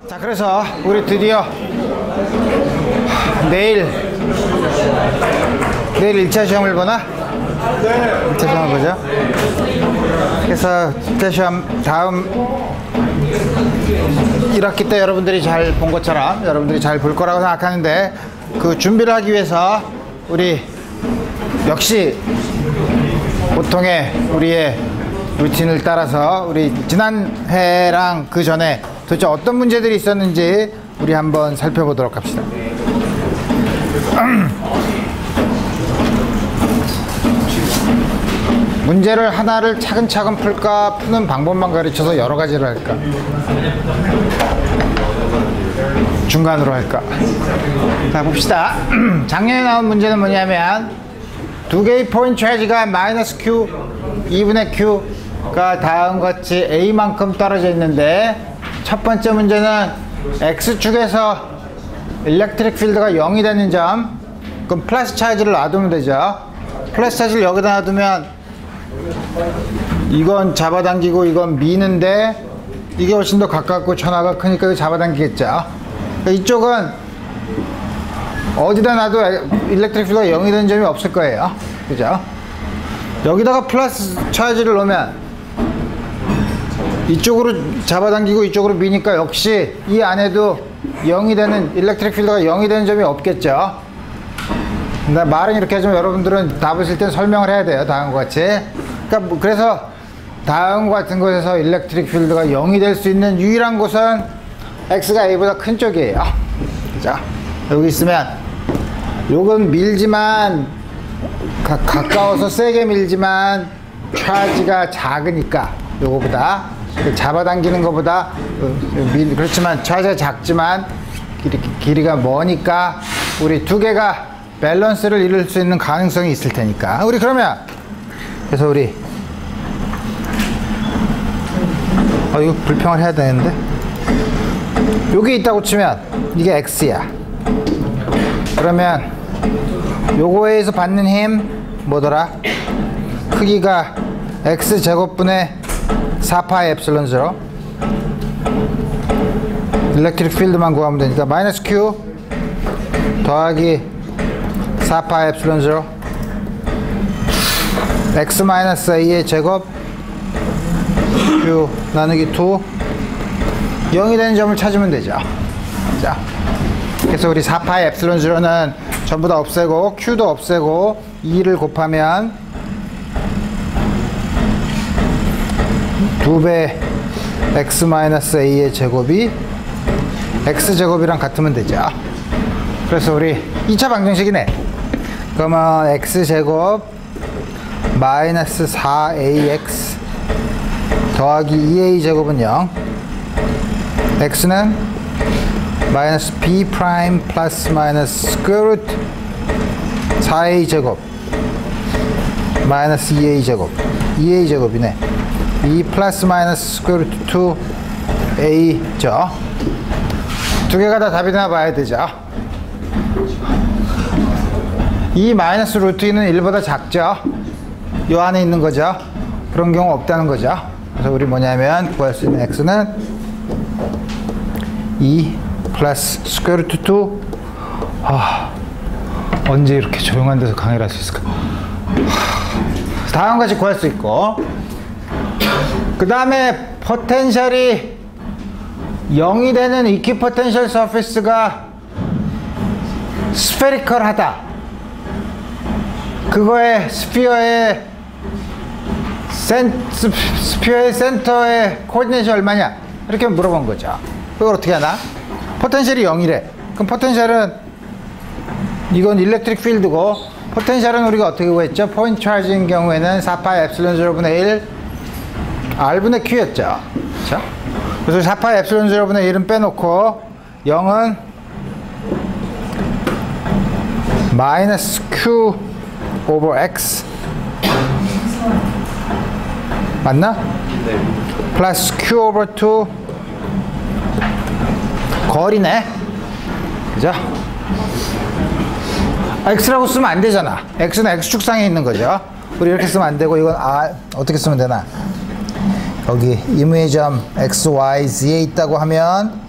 자, 그래서 우리 드디어 내일 1차 시험을 보나? 네. 1차 시험을 보죠. 그래서 1차 시험 다음 1학기 때 여러분들이 잘 본 것처럼 여러분들이 잘 볼 거라고 생각하는데, 그 준비를 하기 위해서 우리 역시 보통의 우리의 루틴을 따라서 우리 지난 해랑 그 전에 도대체 어떤 문제들이 있었는지 우리 한번 살펴보도록 합시다. 문제를 하나를 차근차근 풀까, 푸는 방법만 가르쳐서 여러 가지를 할까, 중간으로 할까. 자, 봅시다. 작년에 나온 문제는 뭐냐면, 두 개의 포인트 차지가 마이너스 Q, 2분의 Q가 다음같이 A만큼 떨어져 있는데, 첫 번째 문제는 X축에서 일렉트릭 필드가 0이 되는 점, 그럼 플러스 차지를 놔두면 되죠. 플러스 차지를 여기다 놔두면 이건 잡아당기고 이건 미는데, 이게 훨씬 더 가깝고 전화가 크니까 이거 잡아당기겠죠. 그러니까 이쪽은 어디다 놔도 일렉트릭 필드가 0이 되는 점이 없을 거예요. 그죠? 여기다가 플러스 차지를 놓으면 이쪽으로 잡아당기고 이쪽으로 미니까 역시 이 안에도 0이 되는, 일렉트릭 필드가 0이 되는 점이 없겠죠. 근데 말은 이렇게 하지만 여러분들은 답을 쓸 때 설명을 해야 돼요. 다음과 같이. 그러니까 그래서 다음과 같은 곳에서 일렉트릭 필드가 0이 될 수 있는 유일한 곳은 X가 A보다 큰 쪽이에요. 그죠? 여기 있으면 요건 밀지만 가까워서 세게 밀지만 차지가 작으니까 요거보다, 잡아당기는 것보다 그렇지만 차지가 작지만 길이가 머니까 우리 두 개가 밸런스를 이룰 수 있는 가능성이 있을 테니까. 우리 그러면 그래서 우리 이거 불평을 해야 되는데, 요게 있다고 치면 이게 X야. 그러면 요거에서 받는 힘 뭐더라? 크기가 X제곱분의 4파이 엡실론 0. 일렉트릭 필드만 구하면 되니까 마이너스 Q 더하기 4파이 엡실론 0 X 마이너스 A의 제곱 Q 나누기 2 0이 되는 점을 찾으면 되죠. 자, 그래서 우리 4파이 엡실론 0는 전부 다 없애고 Q도 없애고 2를 곱하면 2배 X 마이너스 A의 제곱이 X제곱이랑 같으면 되죠. 그래서 우리 2차 방정식이네. 그러면 X제곱 마이너스 4AX 더하기 2A제곱은 0. X는 마이너스 B 프라임 플러스 마이너스 스퀘어 루트 4A제곱 마이너스 2A제곱 2A제곱이네. 2 플러스 마이너스 스퀘어 루트 2A죠. 두 개가 다 답이 나와야 되죠. 이 마이너스 루트 2는 1보다 작죠. 요 안에 있는 거죠. 그런 경우 없다는 거죠. 그래서 우리 뭐냐면 구할 수 있는 X는 2 플러스 스퀘어 루트 2. 언제 이렇게 조용한 데서 강의를 할 수 있을까? 다음과 같이 구할 수 있고, 그 다음에 포텐셜이 0이 되는 이퀴포텐셜 서페이스가 스페리컬하다. 그거의 스피어의 센터의 코디네이션이 얼마냐? 이렇게 물어본 거죠. 그걸 어떻게 하나? 포텐셜이 0이래. 그럼 포텐셜은 이건 일렉트릭 필드고, 포텐셜은 우리가 어떻게 구했죠? 포인트 차지인 경우에는 4파이 엡실론 0분의 1 R분의 Q였죠. 그렇죠? 그래서 4파이 엡실론 0분의 1은 빼놓고 0은 마이너스 Q 오버 X 맞나? 네. 플러스 Q 오버 2 거리네. 그죠? X라고 쓰면 안 되잖아. X는 X축상에 있는 거죠. 우리 이렇게 쓰면 안 되고, 이건 어떻게 쓰면 되나? 여기 임의의 점 X, Y, Z에 있다고 하면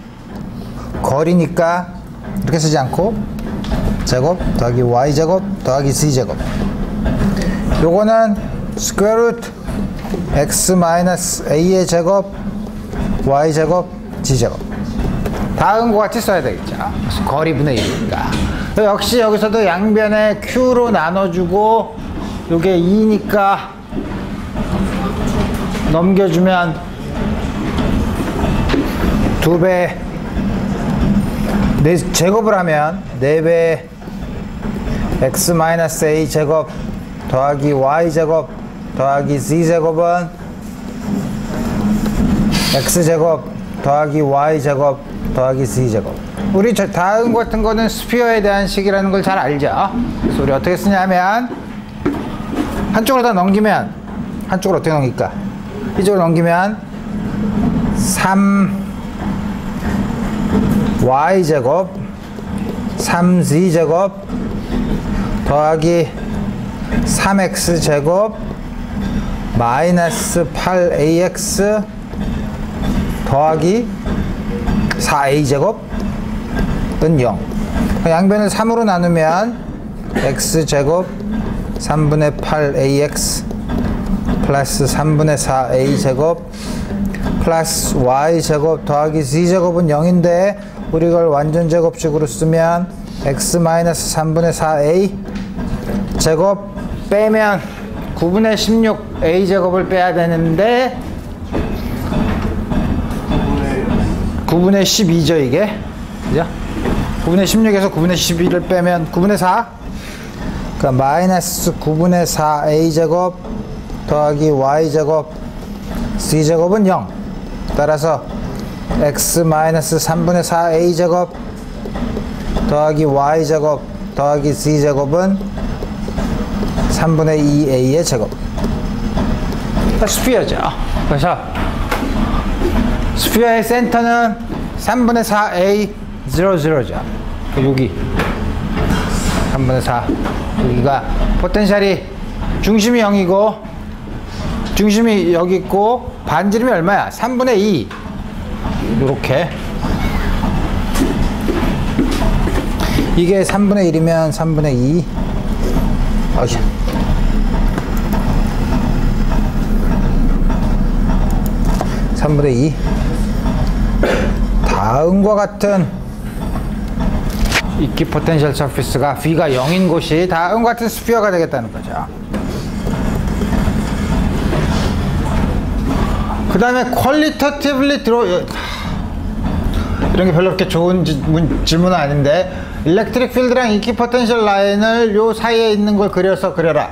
거리니까 이렇게 쓰지 않고 제곱 더하기 y제곱 더하기 z제곱. 요거는 스퀘어 루트 x 마이너스 a의 제곱 y제곱 g제곱. 다음과 같이 써야 되겠죠. 거리분의 1이니까. 역시 여기서도 양변에 q로 나눠주고 요게 2니까 넘겨주면 2배 제곱을 하면 4배 x 마이너스 a 제곱 더하기 y 제곱 더하기 z 제곱은 x 제곱 더하기 y 제곱 더하기 z 제곱. 우리 다음 같은 거는 스피어에 대한 식이라는 걸 잘 알죠. 그래서 우리 어떻게 쓰냐면 한쪽으로 다 넘기면 한쪽으로 어떻게 넘길까? 이쪽으로 넘기면 3y 제곱 3z 제곱 더하기 3x 제곱 마이너스 8ax 더하기 4a 제곱은 0. 양변을 3으로 나누면 x 제곱 3분의 8ax 플러스 3분의 4a 제곱 플러스 y 제곱 더하기 z 제곱은 0인데 우리 이걸 완전 제곱식으로 쓰면 x 마이너스 3분의 4a 제곱 빼면 9분의 16 a 제곱을 빼야 되는데 9분의 12죠 이게. 그죠? 9분의 16에서 9분의 12를 빼면 9분의 4. 그러니까 마이너스 9분의 4 a 제곱 더하기 y 제곱 z 제곱은 0. 따라서 x 마이너스 3분의 4 a 제곱 더하기 y 제곱 더하기 z 제곱은 3분의 2a의 제곱. 스피어죠. 그래서 스피어의 센터는 3분의 4a 00죠. 여기 3분의 4 여기가 포텐셜이 중심이 0이고 중심이 여기 있고 반지름이 얼마야? 3분의 2 요렇게 이게 3분의 1이면 3분의 2 3분의 2 다음과 같은 이퀴포텐셜 서피스가 V가 0인 곳이 다음과 같은 스피어가 되겠다는 거죠. 그 다음에 qualitatively 이런 게 별로 그렇게 좋은 질문은 아닌데 일렉트릭 필드랑 이퀴포텐셜 라인을 요 사이에 있는 걸 그려라.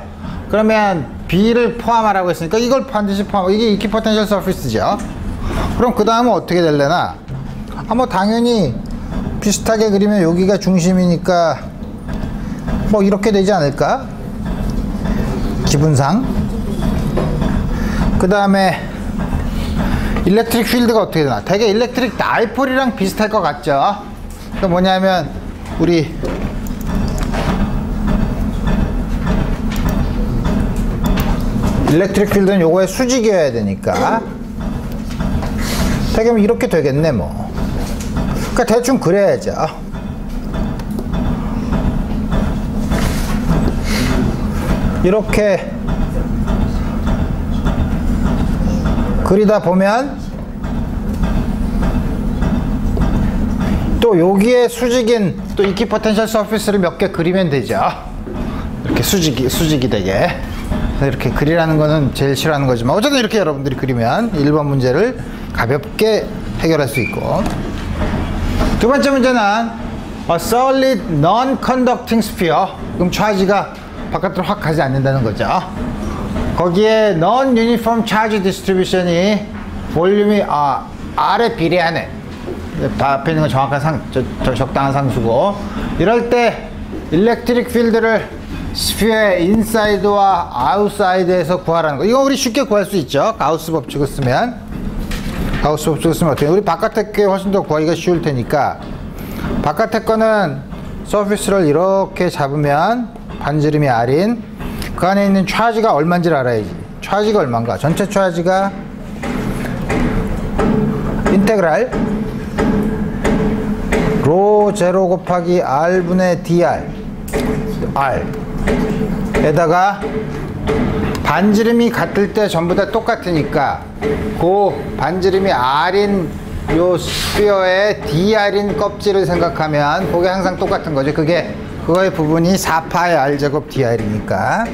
그러면 B를 포함하라고 했으니까 이걸 반드시 포함하고 이게 이퀴포텐셜 서피스죠. 그럼 그 다음은 어떻게 될래나? 뭐 당연히 비슷하게 그리면 여기가 중심이니까 뭐 이렇게 되지 않을까? 기분상. 그 다음에 일렉트릭 필드가 어떻게 되나? 되게 일렉트릭 다이폴이랑 비슷할 것 같죠? 그 뭐냐면 우리 일렉트릭 필드는 요거의 수직이어야 되니까 되게 이렇게 되겠네 뭐. 그러니까 대충 그래야죠. 이렇게 그리다 보면 또 여기에 수직인 또 이퀴포텐셜 서피스를 몇 개 그리면 되죠. 이렇게 수직이 되게. 이렇게 그리라는 거는 제일 싫어하는 거지만 어쨌든 이렇게 여러분들이 그리면 1번 문제를 가볍게 해결할 수 있고. 두 번째 문제는 A solid non-conducting sphere. 그럼 차지가 바깥으로 확 가지 않는다는 거죠. 거기에 non-uniform charge distribution이 볼륨이 R에 비례하네. 앞에 있는 건 정확한 적당한 상수고, 이럴 때 일렉트릭 필드를 스피어의 인사이드와 아웃사이드에서 구하라는 거. 이거 우리 쉽게 구할 수 있죠. 가우스 법칙을 쓰면. 어떻게? 우리 바깥에 게 훨씬 더 구하기가 쉬울 테니까 바깥에 거는 서피스를 이렇게 잡으면 반지름이 R인 그 안에 있는 차지가 얼마인지를 알아야지. 차지가 얼마인가? 전체 차지가 인테그랄 로 제로 곱하기 R분의 DR R 에다가 반지름이 같을 때 전부 다 똑같으니까 그 반지름이 R인 요 스피어의 DR인 껍질을 생각하면 그게 항상 똑같은 거죠. 그거의 부분이 4파의 R제곱 DR이니까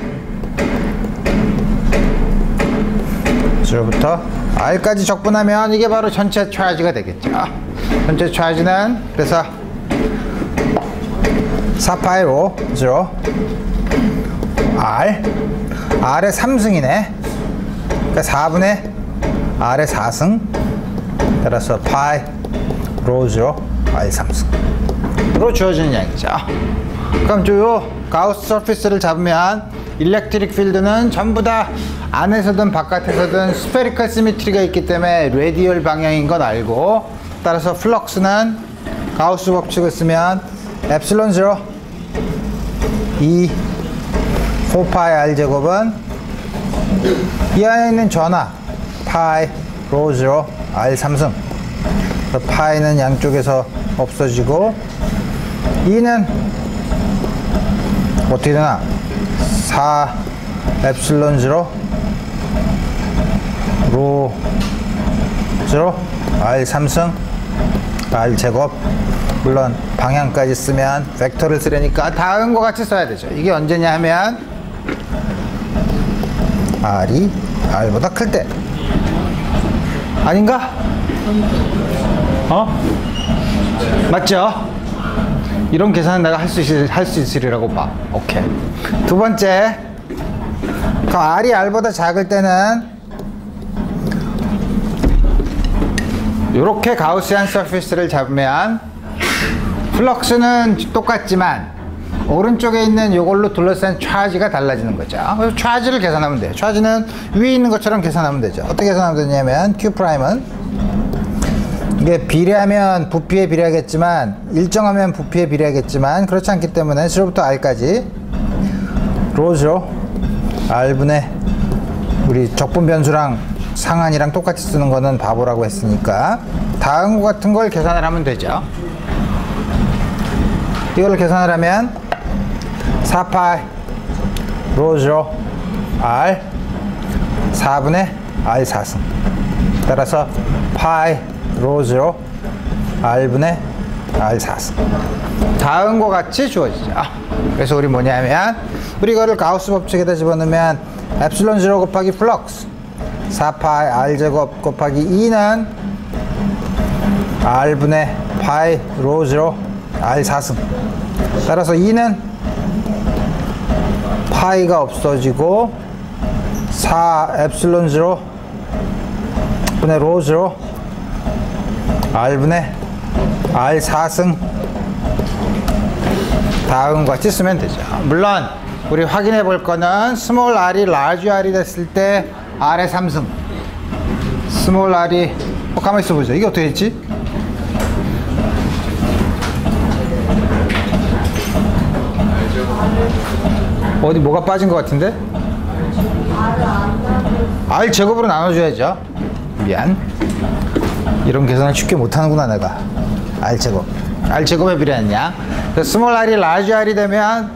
0부터 R까지 적분하면 이게 바로 전체 차지가 되겠죠. 전체 차지는 그래서 4파의 로 0 R의 3승이네. 그러니까 4분의 R의 4승 따라서 파이 로 0 R 3승으로 주어지는 양이죠. 그럼 요 가우스 서피스를 잡으면 일렉트릭 필드는 전부 다 안에서든 바깥에서든 스페리컬 시미트리가 있기 때문에 레디얼 방향인 건 알고, 따라서 플럭스는 가우스 법칙을 쓰면 엡실론 0 2 4파이 R제곱은 이 안에 있는 전하 파이 로 0 R 3승, 파이는 양쪽에서 없어지고 2는 어떻게 되나 4 엡실론 0 로 0 R 3승 R 제곱, 물론 방향까지 쓰면 벡터를 쓰려니까 다음과 같이 써야 되죠. 이게 언제냐 하면 R이 R보다 클 때 아닌가? 맞죠? 이런 계산은 내가 할 수 있으리라고 봐. 오케이. 두 번째, 그럼 R이 R보다 작을 때는 이렇게 가우시안 서피스를 잡으면 플럭스는 똑같지만 오른쪽에 있는 이걸로 둘러싼 차지가 달라지는 거죠. 그래서 차지를 계산하면 돼요. 차지는 위에 있는 것처럼 계산하면 되죠. 어떻게 계산하면 되냐면 Q'은 이게 비례하면 부피에 비례하겠지만, 일정하면 부피에 비례하겠지만 그렇지 않기 때문에 0부터 R까지 로 0 R분의 우리 적분 변수랑 상한이랑 똑같이 쓰는 거는 바보라고 했으니까 다음과 같은 걸 계산을 하면 되죠. 이거를 계산을 하면 4파이 로 0 R 4분의 R 4승 따라서 파이 로 0 R분의 R 4승 다음과 같이 주어지죠. 그래서 우리 뭐냐면 우리 이거를 가우스 법칙에다 집어넣으면 엡실론 0 곱하기 플럭스 4파이 R제곱 곱하기 2는 R분의 파이 로 0 R 4승 따라서 2는 파이가 없어지고 4 엡실론 0 분의 로 0 R분의 R 4승 다음과 같이 쓰면 되죠. 물론 우리 확인해 볼 거는 스몰 r이 라지 r이 됐을 때 R의 3승, 스몰 r이 가만히 있어 보자. 이게 어떻게 됐지? 어디 뭐가 빠진 것 같은데? R 제곱으로 나눠줘야죠. 미안. 이런 계산을 쉽게 못하는구나 내가. R 제곱. R 제곱에 비례하냐? 스몰 r이 라지 r이 되면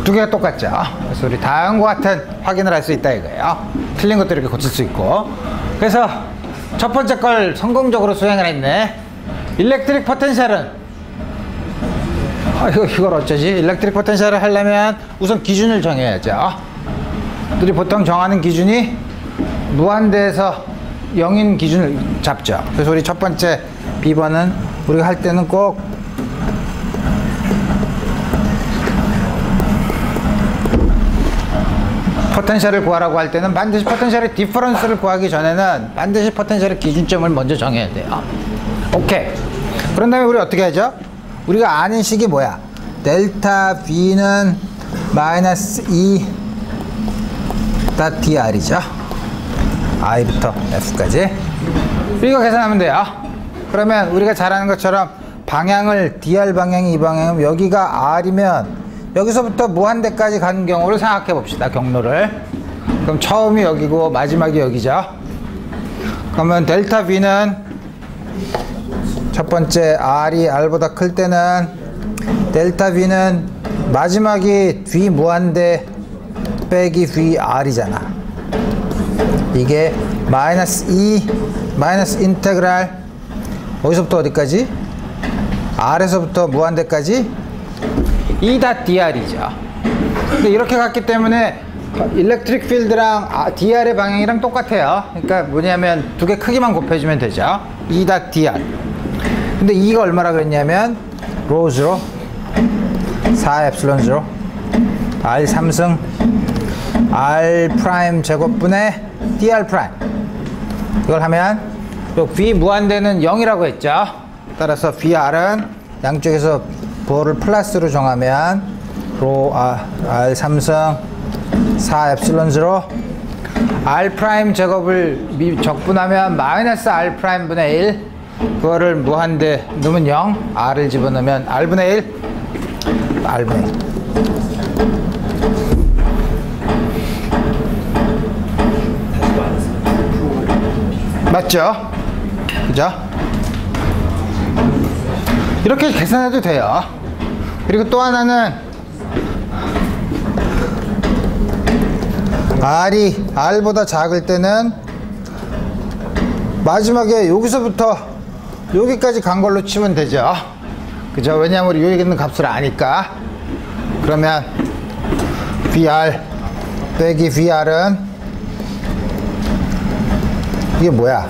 두 개가 똑같죠. 그래서 우리 다음과 같은 확인을 할 수 있다 이거예요. 틀린 것도 이렇게 고칠 수 있고. 그래서 첫 번째 걸 성공적으로 수행을 했네. 일렉트릭 포텐셜은 이걸 어쩌지? 일렉트릭 포텐셜을 하려면 우선 기준을 정해야죠. 우리 보통 정하는 기준이 무한대에서 0인 기준을 잡죠. 그래서 우리 첫 번째 B번은 우리가 할 때는 꼭 포텐셜을 구하라고 할 때는 반드시 포텐셜의 디퍼런스를 구하기 전에는 반드시 포텐셜의 기준점을 먼저 정해야 돼요. 오케이. 그런 다음에 우리 어떻게 하죠? 우리가 아는 식이 뭐야? 델타 V는 마이너스 2 dr이죠. I부터 F까지. 이거 계산하면 돼요. 그러면 우리가 잘 아는 것처럼 방향을 dr 방향이 이 방향이면 여기가 R이면 여기서부터 무한대까지 가는 경우를 생각해 봅시다. 경로를. 그럼 처음이 여기고 마지막이 여기죠. 그러면 델타 V는 첫 번째 R이 R보다 클 때는 델타 V는 마지막이 V 무한대 빼기 VR이잖아. 이게 마이너스 2 마이너스 인테그랄 어디서부터 어디까지? R에서부터 무한대까지 2.dr이죠. 근데 이렇게 갔기 때문에 일렉트릭 필드랑 dr의 방향이랑 똑같아요. 그러니까 뭐냐면 두 개 크기만 곱해주면 되죠. 2.dr. 근데 2가 얼마라 그랬냐면 로즈로 4 엡실론 0 r 3승 r 프라임 제곱분의 dr 프라임. 이걸 하면 또 v 무한대는 0이라고 했죠. 따라서 vr은 양쪽에서 부호를 플러스로 정하면 로 r 3승 4 엡실론 0 r 프라임 제곱을 적분하면 마이너스 r 프라임 분의 1. 그거를 무한대 넣으면 0, r을 집어넣으면 r분의 1, r분의 1. 맞죠? 그죠? 이렇게 계산해도 돼요. 그리고 또 하나는 r이 r보다 작을 때는 마지막에 여기서부터 여기까지 간 걸로 치면 되죠. 그죠? 왜냐하면 우리 여기 있는 값을 아니까. 그러면 VR 빼기 VR은 이게 뭐야?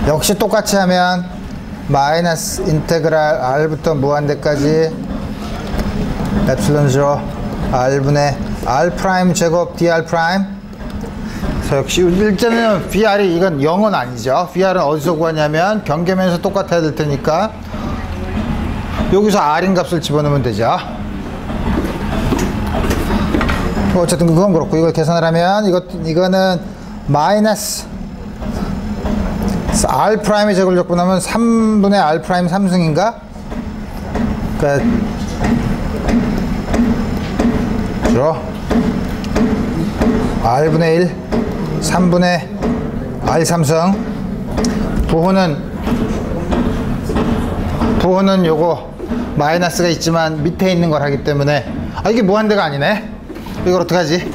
역시 똑같이 하면 마이너스 인테그랄 R부터 무한대까지 엡실론 0 R분의 R 프라임 제곱 DR 프라임. 그래서 역시 일단은 VR이 이건 0은 아니죠. VR은 어디서 구하냐면 경계면에서 똑같아야 될 테니까 여기서 R인 값을 집어넣으면 되죠. 어쨌든 그건 그렇고 이걸 계산을 하면 이거는 마이너스 R 프라임의 제곱을 적분하면 3분의 R 프라임 3승인가? 그러니까 R분의 1 3분의 R 3승. 부호는 요거 마이너스가 있지만 밑에 있는 걸 하기 때문에 이게 무한대가 아니네. 이걸 어떡하지?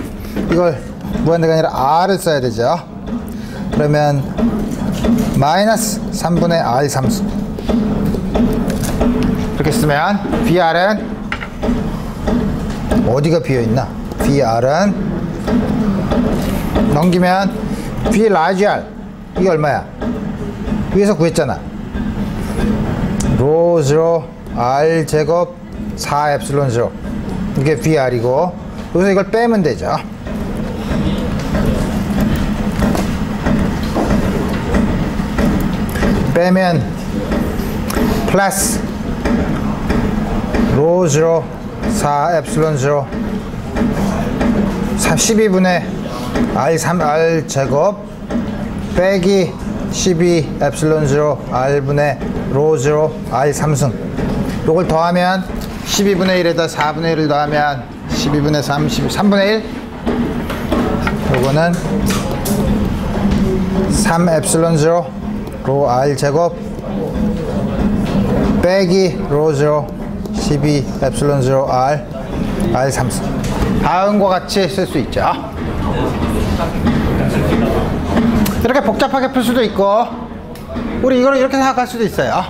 이걸 무한대가 아니라 R을 써야 되죠. 그러면 마이너스 3분의 R 3승. 이렇게 쓰면 VR은 어디가 비어있나? VR은 넘기면 V 라지 R 이게 얼마야? 위에서 구했잖아. 로 0 R 제곱 4 엡실론 0 이게 VR이고 여기서 이걸 빼면 되죠. 빼면 플러스 로 0 4 엡실론 0 12분의 R 제곱 빼기 12 엡실론 0 R분의 로 0 R 3승. 요걸 더하면 12분의 1에다 4분의 1을 더하면 12분의 3, 3분의 1. 요거는 3 엡실론 0 로 R 제곱 빼기 로 0 12 엡실론 0 R 3승. 다음과 같이 쓸 수 있죠. 이렇게 복잡하게 풀 수도 있고 우리 이걸 이렇게 생각할 수도 있어요.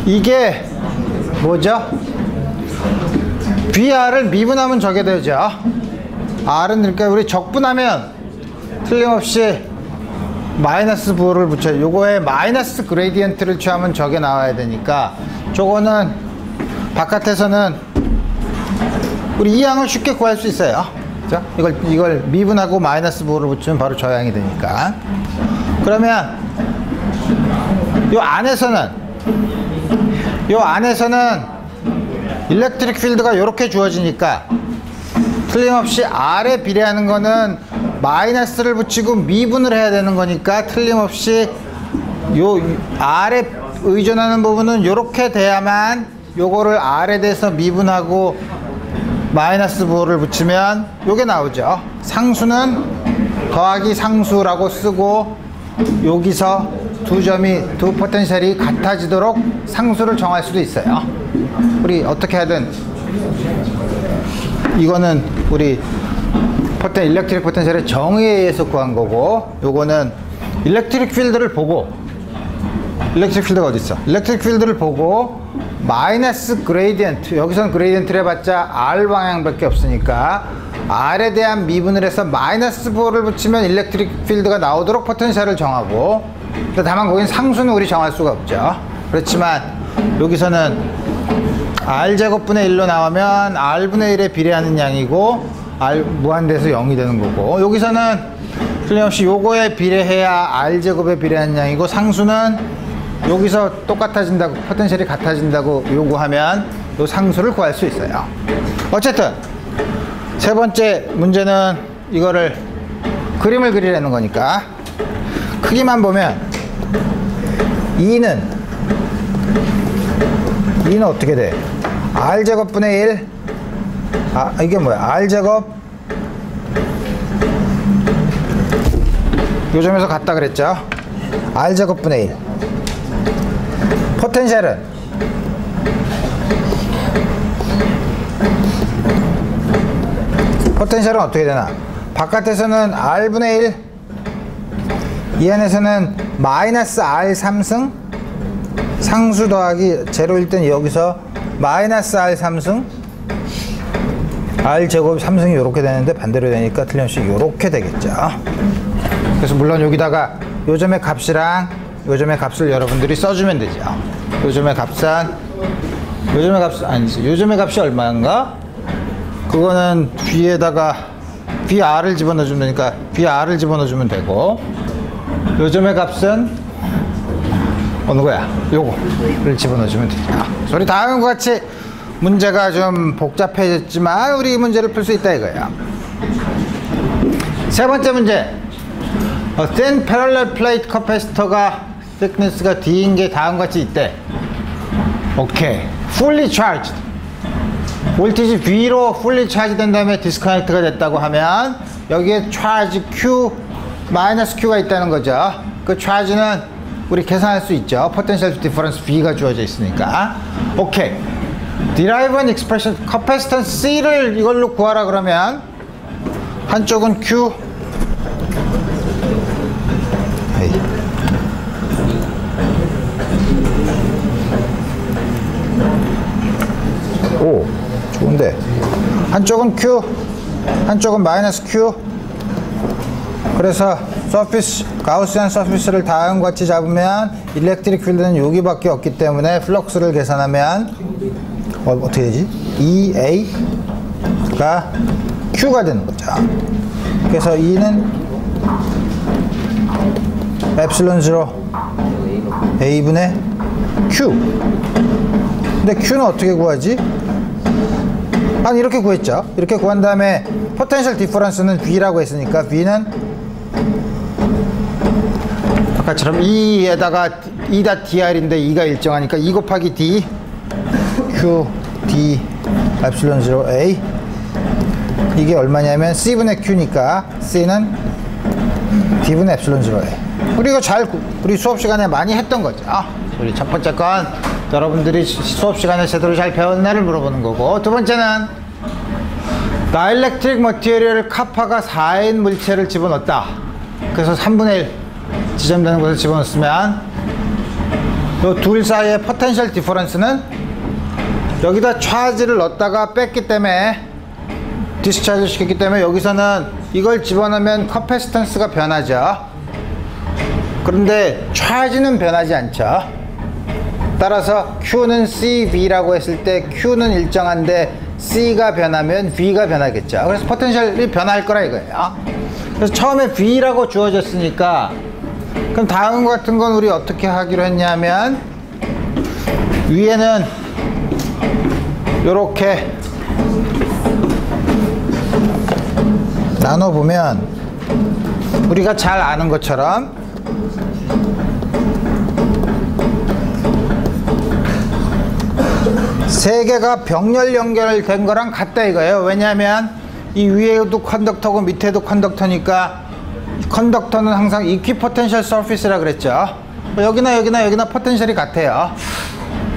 이게 뭐죠? VR을 미분하면 저게 되죠. R은 그러니까 우리 적분하면 틀림없이 마이너스 부호를 붙여요. 요거에 마이너스 그레디언트를 취하면 저게 나와야 되니까 저거는 바깥에서는 우리 이 양을 쉽게 구할 수 있어요. 그죠? 이걸 미분하고 마이너스 부호를 붙이면 바로 저 양이 되니까. 그러면 요 안에서는 일렉트릭 필드가 이렇게 주어지니까 틀림없이 R에 비례하는 거는 마이너스를 붙이고 미분을 해야 되는 거니까 틀림없이 요 R에 의존하는 부분은 이렇게 돼야만 요거를 R에 대해서 미분하고 마이너스 부호를 붙이면 요게 나오죠. 상수는 더하기 상수라고 쓰고 여기서 두 포텐셜이 같아지도록 상수를 정할 수도 있어요. 우리 어떻게 하든 이거는 우리 일렉트릭 포텐셜의 정의에 의해서 구한 거고, 요거는 일렉트릭 필드를 보고, 일렉트릭 필드가 어디 있어? 일렉트릭 필드를 보고 마이너스 그레이디언트, 여기서는 그레이디언트를 해봤자 R 방향밖에 없으니까 R에 대한 미분을 해서 마이너스 4를 붙이면 일렉트릭 필드가 나오도록 포텐셜을 정하고, 다만 거긴 상수는 우리 정할 수가 없죠. 그렇지만 여기서는 R제곱분의 1로 나오면 R분의 1에 비례하는 양이고 R 무한대에서 0이 되는 거고, 여기서는 틀림없이 요거에 비례해야 R제곱에 비례하는 양이고, 상수는 여기서 똑같아진다고, 포텐셜이 같아진다고 요구하면 요 상수를 구할 수 있어요. 어쨌든 세 번째 문제는 이거를 그림을 그리라는 거니까 크기만 보면 E는 어떻게 돼? R제곱분의 1, 이게 뭐야? R제곱 요 점에서 같다 그랬죠? R제곱분의 1. 포텐셜은 어떻게 되나? 바깥에서는 R분의 1, 이 안에서는 마이너스 R 3승, 상수 더하기 제로일 땐 여기서 마이너스 R 3승, R 제곱 3승이 요렇게 되는데 반대로 되니까 틀림없이 요렇게 되겠죠. 그래서 물론 여기다가 요점의 값이랑 요점의 값을 여러분들이 써주면 되죠. 요점의 값이 얼마인가? 그거는 B에다가 BR을 집어넣어주면 되니까 BR을 집어넣어주면 되고, 요점의 값은 어느 거야? 요거를 집어넣어주면 되죠. 그래서 우리 다음과 같이 문제가 좀 복잡해졌지만 우리 이 문제를 풀 수 있다 이거예요. 세 번째 문제. thin parallel plate capacitor가 thickness가 D인 게 다음과 같이 있대. 오케이. fully charged. 볼티지 V로 fully charged 된 다음에 디스커넥트가 됐다고 하면 여기에 charge Q, 마이너스 Q가 있다는 거죠. 그 charge는 우리 계산할 수 있죠. potential difference V가 주어져 있으니까. 오케이. derive an expression, capacitance C를 이걸로 구하라 그러면 한쪽은 Q, 오, 좋은데. 한쪽은 Q, 한쪽은 마이너스 Q. 그래서 서피스, 가우시안 서피스를 다음과 같이 잡으면 일렉트릭 필드는 여기밖에 없기 때문에 플럭스를 계산하면 어떻게 되지? EA가 Q가 되는 거죠. 그래서 E는 epsilon 0 A분의 Q. 근데 Q는 어떻게 구하지? 아니, 이렇게 구했죠. 이렇게 구한 다음에 포텐셜 디퍼런스는 V라고 했으니까 V는 아까처럼 E에다가 E.dr인데 E가 일정하니까 E 곱하기 D Q D epsilon 0 A. 이게 얼마냐면 C분의 Q니까 C는 D분의 epsilon 0 A. 우리 이거 우리 수업 시간에 많이 했던 거죠. 우리 첫 번째 건 여러분들이 수업 시간에 제대로 잘 배웠나를 물어보는 거고, 두 번째는 다이렉트릭 머티리얼 카파가 4인 물체를 집어넣었다. 그래서 3분의 1 지점되는 곳에 집어넣었으면 이 둘 사이의 포텐셜 디퍼런스는 여기다 차지를 넣었다가 뺐기 때문에 디스차지 시켰기 때문에 여기서는 이걸 집어넣으면 커패시턴스가 변하죠. 그런데 차지는 변하지 않죠. 따라서 Q는 CV라고 했을 때 Q는 일정한데 C가 변하면 V가 변하겠죠. 그래서 포텐셜이 변할 거라 이거예요. 그래서 처음에 V라고 주어졌으니까 그럼 다음 같은 건 우리 어떻게 하기로 했냐면 위에는 요렇게 나눠보면 우리가 잘 아는 것처럼 세 개가 병렬 연결된 거랑 같다 이거예요. 왜냐하면 이 위에도 컨덕터고 밑에도 컨덕터니까 컨덕터는 항상 이퀴포텐셜 서피스라 그랬죠. 여기나 여기나 여기나 포텐셜이 같아요.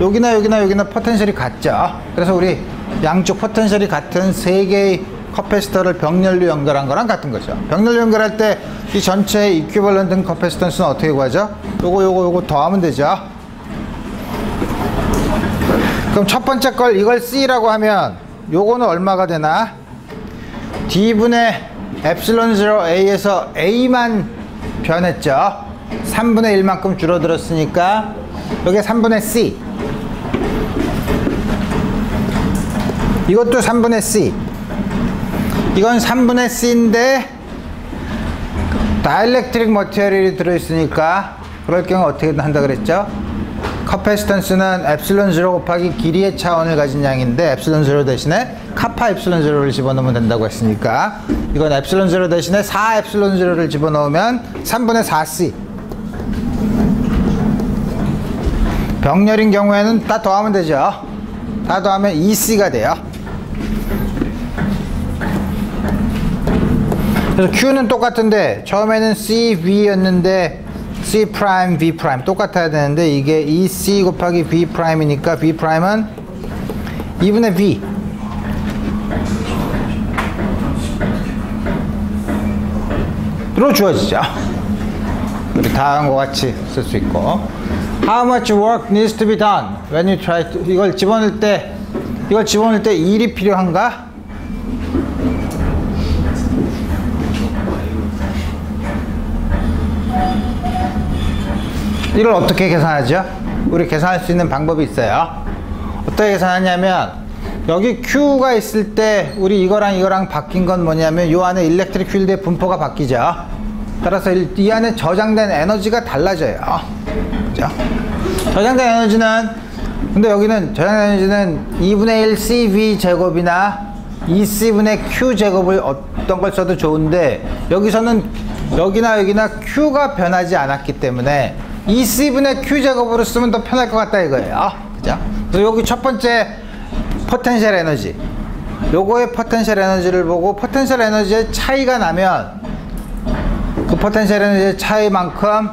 여기나 여기나 여기나 포텐셜이 같죠. 그래서 우리 양쪽 포텐셜이 같은 세 개의 커패시터를 병렬로 연결한 거랑 같은 거죠. 병렬로 연결할 때 이 전체의 이퀴벌런트 커패시턴스는 어떻게 구하죠? 요거 더하면 되죠. 그럼 첫 번째 걸 이걸 C라고 하면 요거는 얼마가 되나? D분의 epsilon 0 A에서 A만 변했죠. 3분의 1만큼 줄어들었으니까 여기 3분의 C, 이것도 3분의 C, 이건 3분의 C인데 다이렉트릭 머티리얼이 들어있으니까 그럴 경우 어떻게 한다 그랬죠? 커패시턴스는 epsilon 0 곱하기 길이의 차원을 가진 양인데 epsilon 0 대신에 카파 epsilon 0를 집어넣으면 된다고 했으니까 이건 epsilon 0 대신에 4 epsilon 0를 집어넣으면 3분의 4C. 병렬인 경우에는 다 더하면 되죠. 다 더하면 2C가 돼요. 그래서 Q는 똑같은데 처음에는 CV였는데 C 프라임, V 프라임 똑같아야 되는데 이게 2C 곱하기 V 프라임이니까 V 프라임은 2분의 V 로 주어지죠. 우리 다음과 같이 쓸 수 있고 How much work needs to be done when you try to 이걸 집어넣을 때 일이 필요한가? 이걸 어떻게 계산하죠? 우리 계산할 수 있는 방법이 있어요. 어떻게 계산하냐면 여기 Q가 있을 때 우리 이거랑 바뀐 건 뭐냐면 이 안에 일렉트릭 필드의 분포가 바뀌죠. 따라서 이 안에 저장된 에너지가 달라져요. 그죠? 저장된 에너지는 근데 여기는 저장된 에너지는 2분의 1 CV 제곱이나 2C분의 Q 제곱을 어떤 걸 써도 좋은데 여기서는 여기나 Q가 변하지 않았기 때문에 2C분의 Q제곱으로 쓰면 더 편할 것 같다 이거예요. 그죠? 그래서 여기 첫 번째 포텐셜 에너지, 요거의 포텐셜 에너지를 보고 포텐셜 에너지의 차이가 나면 그 포텐셜 에너지의 차이만큼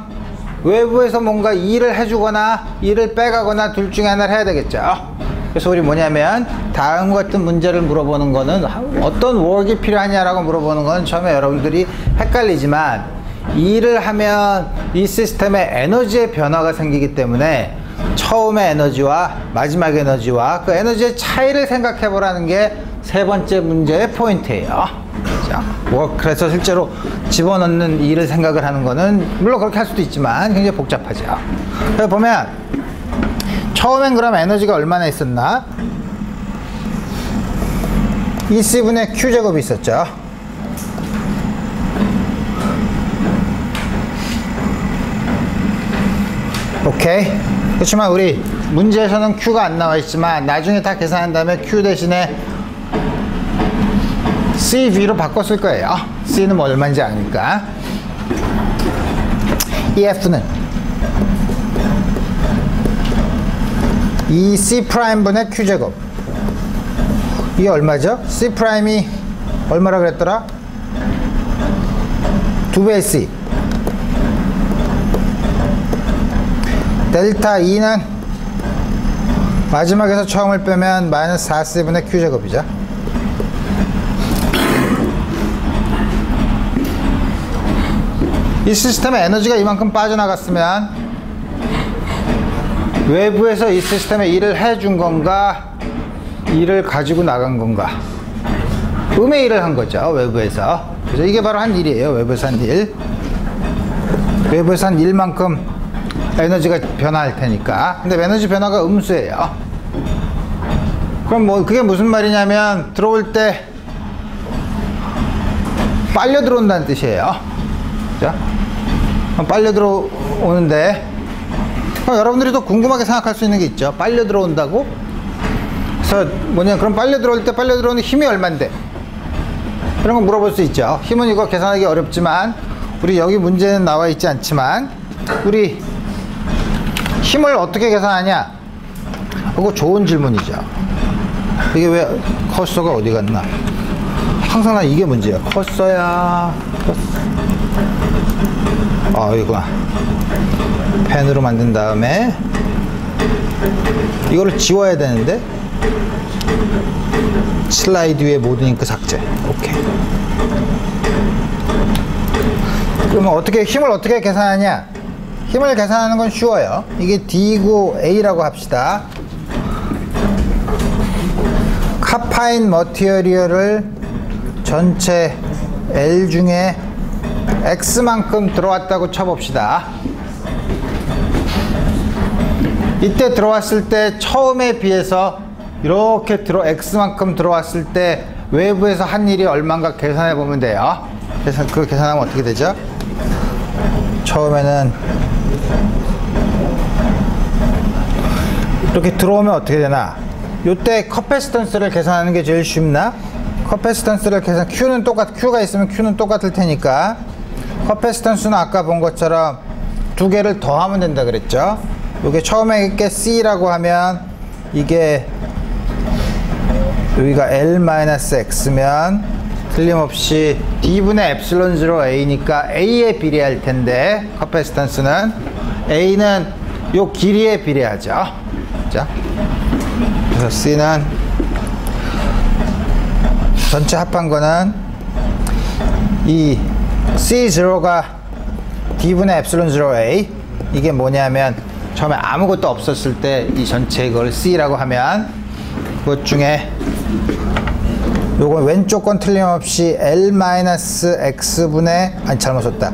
외부에서 뭔가 일을 해주거나 일을 빼가거나 둘 중에 하나를 해야 되겠죠. 그래서 우리 뭐냐면 다음과 같은 문제를 물어보는 거는 어떤 워크가 필요하냐라고 물어보는 건 처음에 여러분들이 헷갈리지만 일을 하면 이 시스템에 에너지의 변화가 생기기 때문에 처음의 에너지와 마지막 에너지와 그 에너지의 차이를 생각해 보라는 게 세 번째 문제의 포인트예요. 그래서 실제로 집어넣는 일을 생각을 하는 거는 물론 그렇게 할 수도 있지만 굉장히 복잡하죠. 그래서 보면 처음엔 그럼 에너지가 얼마나 있었나? EC분의 Q제곱이 있었죠. 오케이. 그렇지만 우리 문제에서는 Q가 안 나와 있지만 나중에 다 계산한 다음에 Q 대신에 CV로 바꿨을 거예요. C는 뭐 얼마인지 아니까. EF는 2C 프라임분의 Q제곱. 이게 얼마죠? C 프라임이 얼마라 그랬더라? 2배의 C. 델타 E는 마지막에서 처음을 빼면 마이너스 4C분의 Q제곱이죠. 이 시스템에 에너지가 이만큼 빠져나갔으면 외부에서 이 시스템에 일을 해준 건가 일을 가지고 나간 건가? 음의 일을 한 거죠, 외부에서. 그래서 이게 바로 한 일이에요. 외부에서 한 일. 외부에서 한 일만큼 에너지가 변화할 테니까. 근데 에너지 변화가 음수예요. 그럼 뭐 그게 무슨 말이냐면 들어올 때 빨려 들어온다는 뜻이에요. 그죠? 빨려 들어오는데 여러분들이 또 궁금하게 생각할 수 있는 게 있죠. 빨려 들어온다고? 그래서 뭐냐, 그럼 빨려 들어올 때 빨려 들어오는 힘이 얼만데? 이런 거 물어볼 수 있죠. 힘은 이거 계산하기 어렵지만 우리 여기 문제는 나와 있지 않지만 우리 힘을 어떻게 계산하냐? 그거 좋은 질문이죠. 이게 왜 커서가 어디 갔나? 항상 난 이게 문제야. 커서야. 아, 이거구나. 펜으로 만든 다음에 이거를 지워야 되는데 슬라이드 위에 모든 잉크 삭제. 오케이. 그러면 어떻게 힘을 어떻게 계산하냐? 힘을 계산하는 건 쉬워요. 이게 D고 A라고 합시다. 카파인 머티리얼을 전체 L 중에 X만큼 들어왔다고 쳐봅시다. 이때 들어왔을 때 처음에 비해서 이렇게 X만큼 들어왔을 때 외부에서 한 일이 얼마인가 계산해 보면 돼요. 그래서 그 계산하면 어떻게 되죠? 처음에는 이렇게 들어오면 어떻게 되나? 요때 커패시턴스를 계산하는 게 제일 쉽나? 커패시턴스를 계산, Q가 있으면 Q는 똑같을 테니까 커패시턴스는 아까 본 것처럼 두 개를 더하면 된다 그랬죠? 요게 처음에 이게 C라고 하면 이게 여기가 L-X면 틀림없이 D분의 엡실론 0 A니까 A에 비례할 텐데 커패시턴스는 A는 요 길이에 비례하죠. 자, 그래서 C는 전체 합한 거는 이 C0가 D분의 엡실론 0 A, 이게 뭐냐면 처음에 아무것도 없었을 때 이 전체 이걸 C라고 하면 그것 중에 요건 왼쪽 건 틀림없이 L-X분의, 아니 잘못 썼다,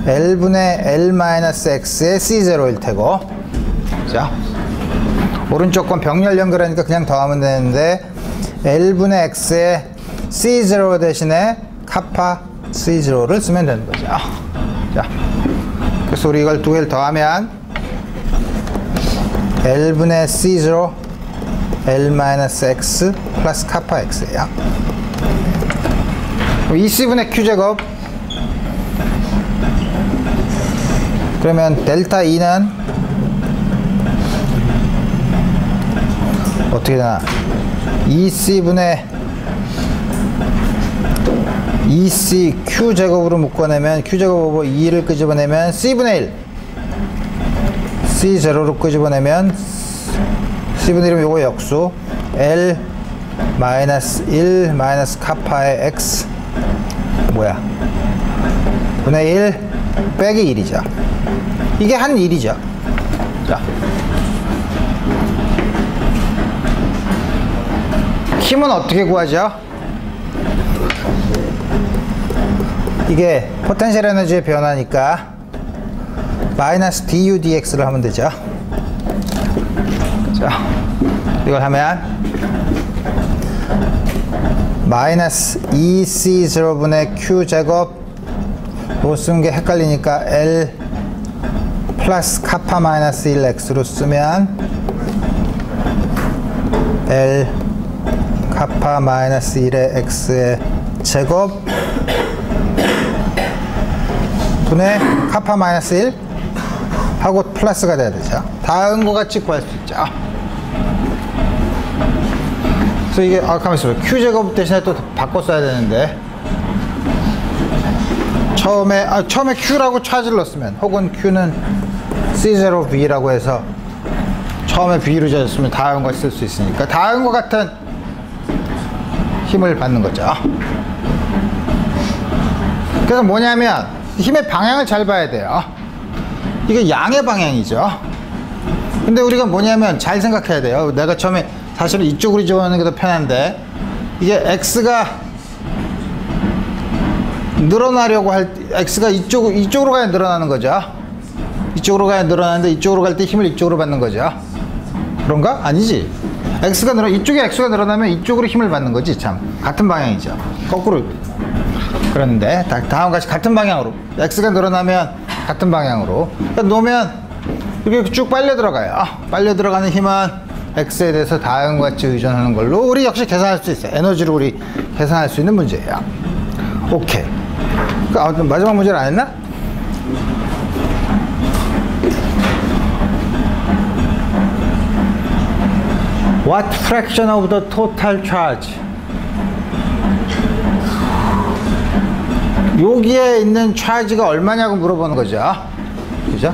L분의 L-X의 C0일 테고, 자, 오른쪽 건 병렬 연결하니까 그냥 더하면 되는데 L분의 X의 C0 대신에 카파 C0를 쓰면 되는 거죠. 자, 그래서 우리 이걸 두 개를 더하면 L분의 C0 L-X 플러스 카파 X예요. EC분의 Q제곱, 그러면 델타 E는 어떻게 되나? EC분의 EC Q제곱으로 묶어내면 Q제곱 오버 2를 끄집어내면 C분의 1, C0로 끄집어내면 C분의 1이면 요거 역수 L 마이너스 1 마이너스 카파의 X 뭐야? 분의 1 빼기 1이죠. 이게 한 1이죠. 자, 힘은 어떻게 구하죠? 이게 포텐셜 에너지의 변화니까 마이너스 du dx를 하면 되죠. 자, 이걸 하면 마이너스 2c0분의 q제곱, 이거 쓰는 게 헷갈리니까 L 플러스 카파 마이너스 1x로 쓰면 L 카파 마이너스 1의 x의 제곱 분의 카파 마이너스 1 하고 플러스가 돼야 되죠. 다음과 같이 구할 수 있죠. 그래서 이게 가만 있어요. Q제곱 대신에 또 바꿔 써야 되는데 처음에 Q라고 차지를 넣었으면, 혹은 Q는 C0B라고 해서 처음에 B로 줬으면 다음과 쓸 수 있으니까 다음과 같은 힘을 받는 거죠. 그래서 뭐냐면 힘의 방향을 잘 봐야 돼요. 이게 양의 방향이죠. 근데 우리가 뭐냐면 잘 생각해야 돼요. 내가 처음에 사실은 이쪽으로 집어넣는 게 더 편한데, 이게 X가 늘어나려고 할 때 X가 이쪽으로 가야 늘어나는 거죠. 이쪽으로 가야 늘어나는데 이쪽으로 갈 때 힘을 이쪽으로 받는 거죠. 그런가? 아니지. 이쪽에 X가 늘어나면 이쪽으로 힘을 받는 거지. 참 같은 방향이죠. 거꾸로. 그런데 다음과 같이 같은 방향으로 X가 늘어나면 같은 방향으로 그러니까 놓으면 이렇게 쭉 빨려 들어가요. 빨려 들어가는 힘은 X에 대해서 다음과 같이 의존하는 걸로 우리 역시 계산할 수 있어요. 에너지를 우리 계산할 수 있는 문제예요. 오케이. 마지막 문제를 안 했나? What fraction of the total charge? 여기에 있는 차지가 얼마냐고 물어보는 거죠. 그죠?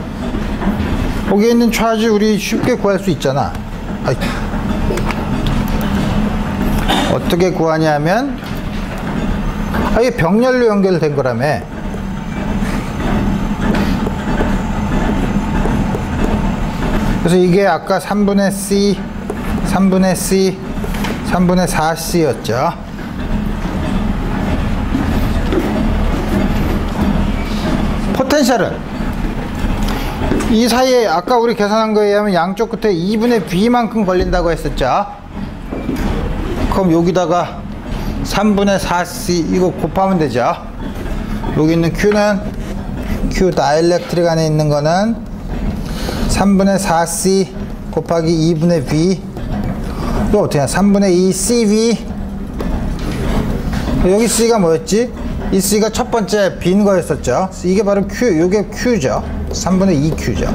거기에 있는 차지 우리 쉽게 구할 수 있잖아. 아이. 어떻게 구하냐면 이게 병렬로 연결된 거라며. 그래서 이게 아까 3분의 C, 3분의 C, 3분의 4C였죠. 포텐셜은 이 사이에 아까 우리 계산한 거에 의하면 양쪽 끝에 2분의 B만큼 걸린다고 했었죠. 그럼 여기다가 3분의 4C 이거 곱하면 되죠. 여기 있는 Q는 Q 다이엘렉트릭 안에 있는 거는 3분의 4C 곱하기 2분의 B. 이거 어떻게 하냐? 3분의 2 CV. 여기 C가 뭐였지? 이 C가 첫 번째 빈 거였었죠. 이게 바로 Q, 이게 Q죠. 3분의 2Q죠.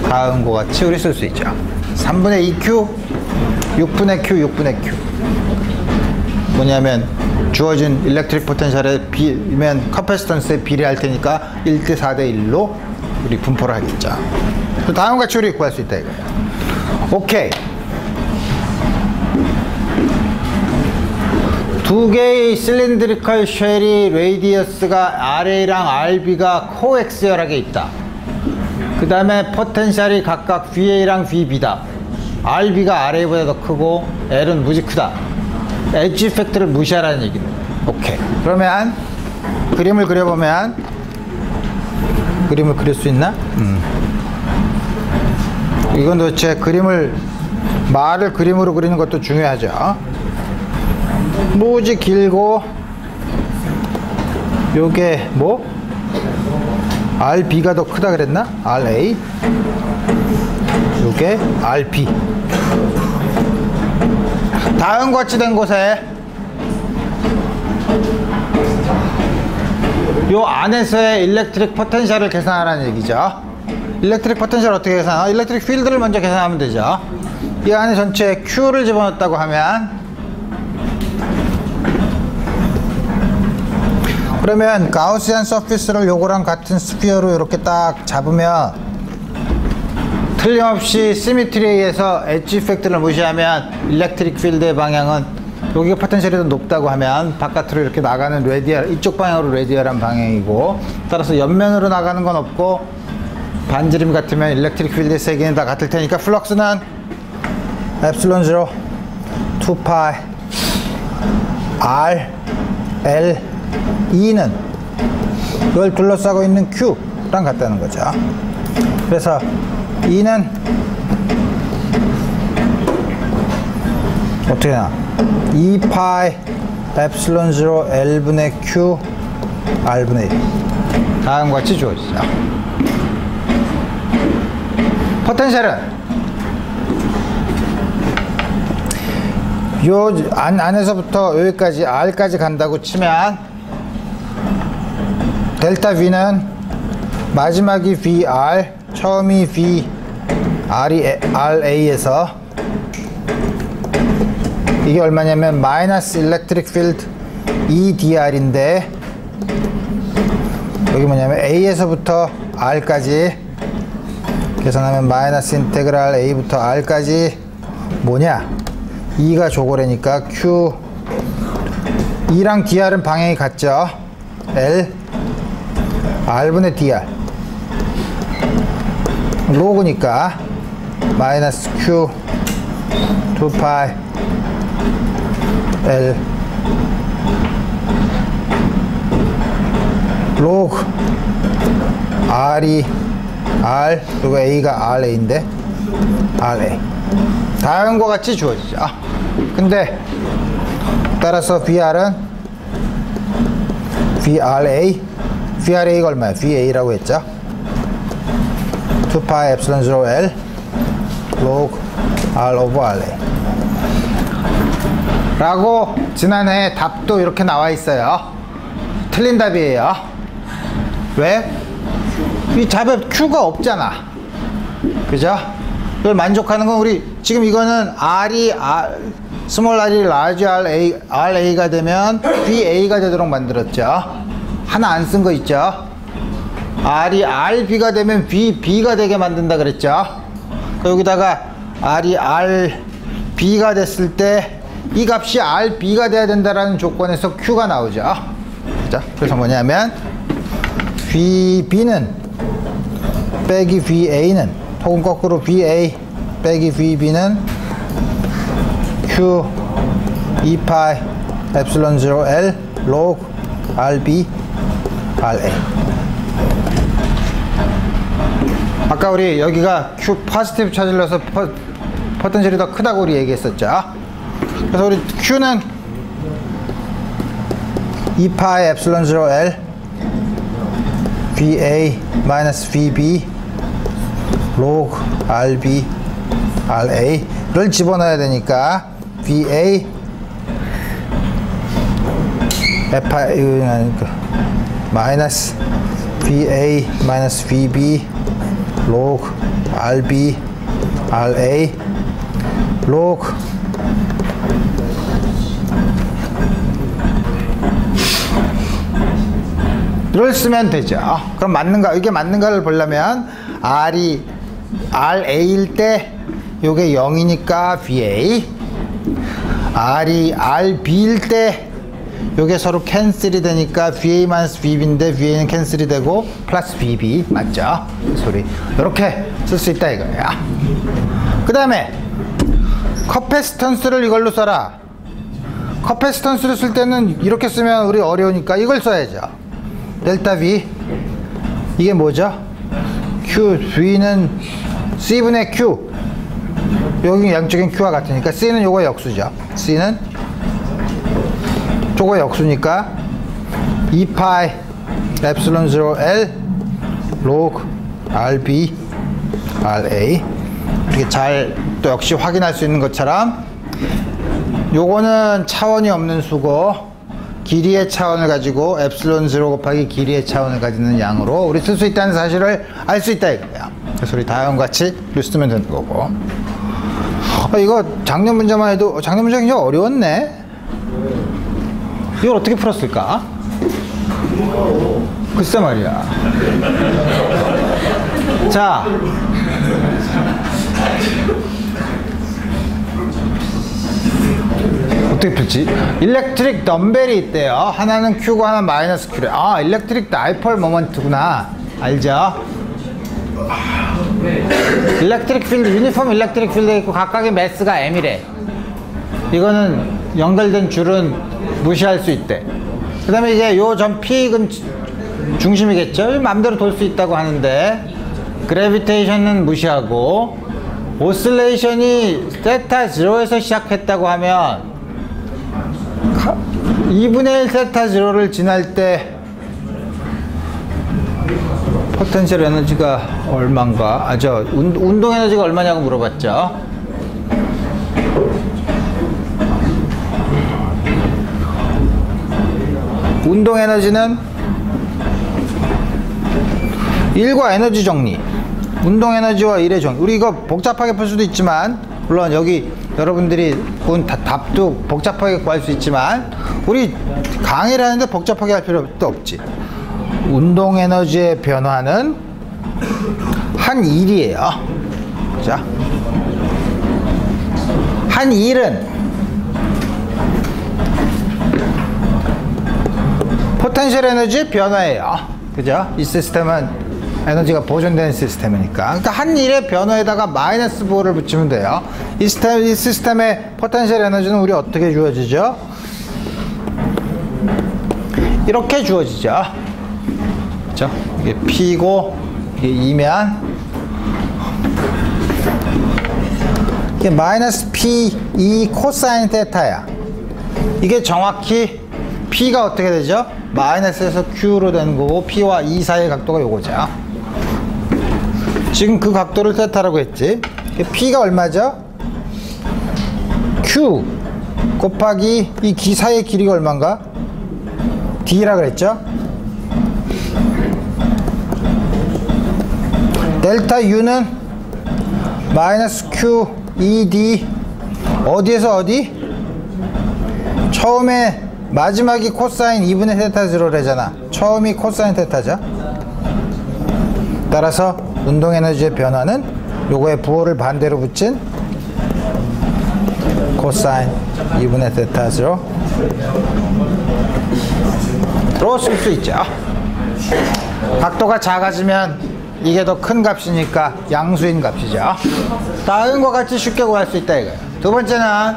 다음과 같이 우리 쓸 수 있죠. 3분의 2Q, 6분의 Q, 6분의 Q. 뭐냐면 주어진 일렉트릭 포텐셜에 비면 카패시턴스에 비례할 테니까 1대 4대 1로 우리 분포를 하겠죠. 다음과 같이 우리 구할 수 있다 이거예요. 오케이. 두 개의 실린드리컬 쉘이 레디어스가 RA랑 RB가 코엑시얼하게 있다. 그 다음에 포텐셜이 각각 VA랑 VB다. RB가 RA보다 더 크고 L은 무지 크다. 엣지 이펙트를 무시하라는 얘기는. 오케이. 그러면 그림을 그려보면 그림을 그릴 수 있나? 이건 도대체 그림을 말을 그림으로 그리는 것도 중요하죠. 무지 길고 요게 뭐? RB가 더 크다 그랬나? RA 요게 RB. 다음과 같이 된 곳에 요 안에서의 일렉트릭 포텐셜을 계산하라는 얘기죠. 일렉트릭 포텐셜 어떻게 계산하나? 일렉트릭 필드를 먼저 계산하면 되죠. 이 안에 전체에 Q를 집어넣었다고 하면 그러면 가우시안 서피스를 요거랑 같은 스피어로 이렇게 딱 잡으면 틀림없이 시미트리에 의해서 엣지 이펙트를 무시하면 일렉트릭 필드의 방향은 여기가 포텐셜이 더 높다고 하면 바깥으로 이렇게 나가는 레디얼, 이쪽 방향으로 레디얼한 방향이고, 따라서 옆면으로 나가는 건 없고 반지름 같으면 일렉트릭 필드의 세기는 다 같을 테니까 플럭스는 엡실론 0 2파이 R L E는 이걸 둘러싸고 있는 Q랑 같다는 거죠. 그래서 E는 어떻게 되나? 2파이 엡실론 0 L분의 Q R분의 1. 다음과 같이 주어지죠. 포텐셜은 요 안에서부터 여기까지 R까지 간다고 치면 델타 V는 마지막이 VR, 처음이 V, RA에서 이게 얼마냐면 마이너스 일렉트릭 필드 EDR인데 여기 뭐냐면 A에서부터 R까지 계산하면 마이너스 인테그랄 A부터 R까지 뭐냐? E가 조고래니까 Q E랑 DR은 방향이 같죠? L R분의 DR 로그니까 마이너스 Q 2파이 L 로그 R이 R 그리고 A가 RA인데 RA 다음과 같이 주어지죠. 근데 따라서 VR은 VRA VRA가 얼마야? VA라고 했죠. 2파이 엡실론 0 L 로그 R 오버 RA 라고 지난해 답도 이렇게 나와 있어요. 틀린 답이에요. 왜? 이 답에 Q가 없잖아. 그죠? 그걸 만족하는 건 우리 지금 이거는 R이 스몰 R이 라지 RA가 되면 VA가 되도록 만들었죠. 하나 안 쓴 거 있죠. R이 RB가 되면 VB가 되게 만든다 그랬죠. 여기다가 R이 RB가 됐을 때 이 값이 RB가 돼야 된다라는 조건에서 Q가 나오죠. 자, 그래서 뭐냐면 VB는 빼기 VA는 혹은 거꾸로 VA 빼기 VB는 Q 2파이 엡실론 0 L log RB RA. 아까 우리 여기가 Q 포지티브 차질러서 포텐셜이 더 크다고 우리 얘기했었죠. 그래서 우리 Q는 2파이 엡실론 0 L VA 마이너스 VB log RB RA를 집어넣어야 되니까 VA 마이너스 VA 마이너스 VB log RB RA log 를 쓰면 되죠. 그럼 맞는가, 이게 맞는가를 보려면 R이 RA일 때 요게 0이니까 VA, R이 RB일 때 요게 서로 캔슬이 되니까 VA-VB인데 VA는 캔슬이 되고 플러스 VB 맞죠? 소리 이렇게 쓸 수 있다 이거야. 그 다음에 커패시턴스를 이걸로 써라. 커패시턴스를 쓸 때는 이렇게 쓰면 우리 어려우니까 이걸 써야죠. 델타 V 이게 뭐죠? Q V는 C분의 Q, 여기 양쪽엔 Q와 같으니까 C는 요거 역수죠. C는 저거 역수니까 2파이 엡실론 0 L log RB RA. 이렇게 잘 또 역시 확인할 수 있는 것처럼 요거는 차원이 없는 수고 길이의 차원을 가지고 엡실론 0 곱하기 길이의 차원을 가지는 양으로 우리 쓸 수 있다는 사실을 알 수 있다 이거야. 그래서 우리 다음과 같이 쓰면 되는 거고. 이거 작년 문제만 해도 작년 문제 굉장히 어려웠네. 이걸 어떻게 풀었을까? 글쎄 말이야. 자, 어떻게 풀지? 일렉트릭 덤벨이 있대요. 하나는 Q고 하나는 마이너스 Q래. 아, 일렉트릭 다이폴 모먼트구나. 알죠? 일렉트릭 필드, 유니폼 일렉트릭 필드가 있고 각각의 매스가 M이래. 이거는 연결된 줄은 무시할 수 있대. 그 다음에 이제 요 점 P는 중심이겠죠? 맘대로 돌 수 있다고 하는데 그래비테이션은 무시하고 오실레이션이 세타 0에서 시작했다고 하면 2분의 1 세타 0를 지날 때 포텐셜 에너지가 얼마인가? 운동 에너지가 얼마냐고 물어봤죠. 운동 에너지는 1과 에너지 정리, 운동 에너지와 1의 정리. 우리 이거 복잡하게 풀 수도 있지만, 물론 여기 여러분들이 본 답도 복잡하게 구할 수 있지만 우리 강의를 하는데 복잡하게 할 필요도 없지. 운동 에너지의 변화는 한 일이에요. 자, 한 일은 포텐셜 에너지의 변화예요. 그죠? 이 시스템은 에너지가 보존되는 시스템이니까. 그러니까 한 일의 변화에다가 마이너스 부호를 붙이면 돼요. 이 시스템의 포텐셜 에너지는 우리 어떻게 주어지죠? 이렇게 주어지죠. 그렇죠? 이게 P고 이게 E면 이게 마이너스 P E 코사인 테타야. 이게 정확히 P가 어떻게 되죠? 마이너스에서 Q로 되는 거고 P와 E 사이의 각도가 요거죠. 지금 그 각도를 테타라고 했지. P가 얼마죠? Q 곱하기 이 기 사이의 길이가 얼마인가? D라 그랬죠? 델타 U는 마이너스 Q E D 어디에서 어디? 처음에 마지막이 코사인 2분의 테타 0래잖아. 처음이 코사인 테타죠. 따라서 운동 에너지의 변화는 요거의 부호를 반대로 붙인 코사인 2분의 세타죠. 로 쓸 수 있죠. 각도가 작아지면 이게 더 큰 값이니까 양수인 값이죠. 다음과 같이 쉽게 구할 수 있다 이거예요. 두 번째는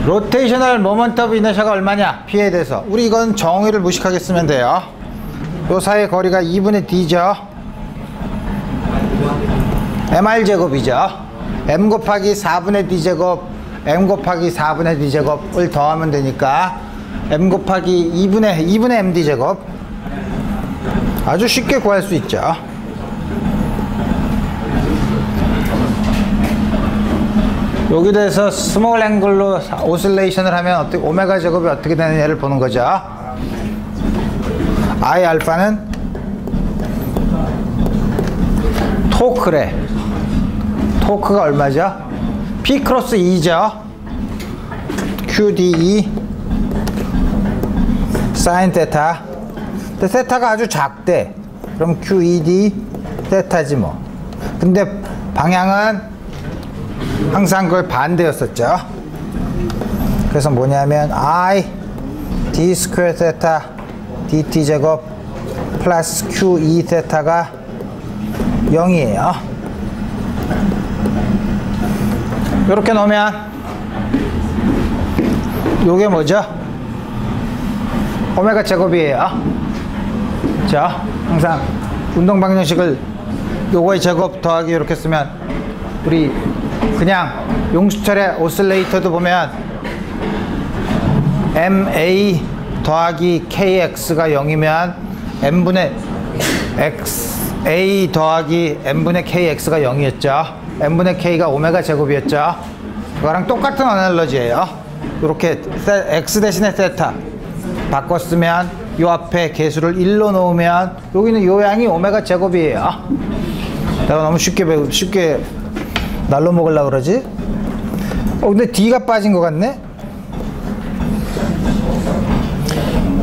로테이셔널 모먼트 오브 이너샤가 얼마냐? P에 대해서. 우리 이건 정의를 무식하게 쓰면 돼요. 요 사이의 거리가 2분의 D죠. MR 제곱이죠. M 곱하기 4분의 D 제곱, M 곱하기 4분의 D 제곱을 더하면 되니까 M 곱하기 2분의 MD 제곱. 아주 쉽게 구할 수 있죠. 여기 대해서 스몰 앵글로 오실레이션을 하면 어떻게, 오메가 제곱이 어떻게 되느냐를 보는 거죠. I 알파는 토크래. 토크가 얼마죠? P 크로스 2죠. QDE 사인 테타. 근데 세타가 아주 작대. 그럼 QED 세타지 뭐. 근데 방향은 항상 그걸 반대였었죠. 그래서 뭐냐면 I D 스퀘어 세타 DT 제곱 플러스 QE 세타가 0이에요. 이렇게 놓으면 요게 뭐죠? 오메가 제곱이에요. 자, 항상 운동 방정식을 요거의 제곱 더하기 이렇게 쓰면 우리 그냥 용수철의 오실레이터도 보면 MA 더하기 KX가 0이면 M분의 XA 더하기 M분의 KX가 0이었죠. M분의 K가 오메가 제곱이었죠. 그거랑 똑같은 어널러지예요. 이렇게 X 대신에 세타 바꿔 쓰면 요 앞에 개수를 1로 놓으면 여기는 요 양이 오메가 제곱이에요. 내가 너무 쉽게 날로 먹으려고 그러지? 근데 D가 빠진 것 같네?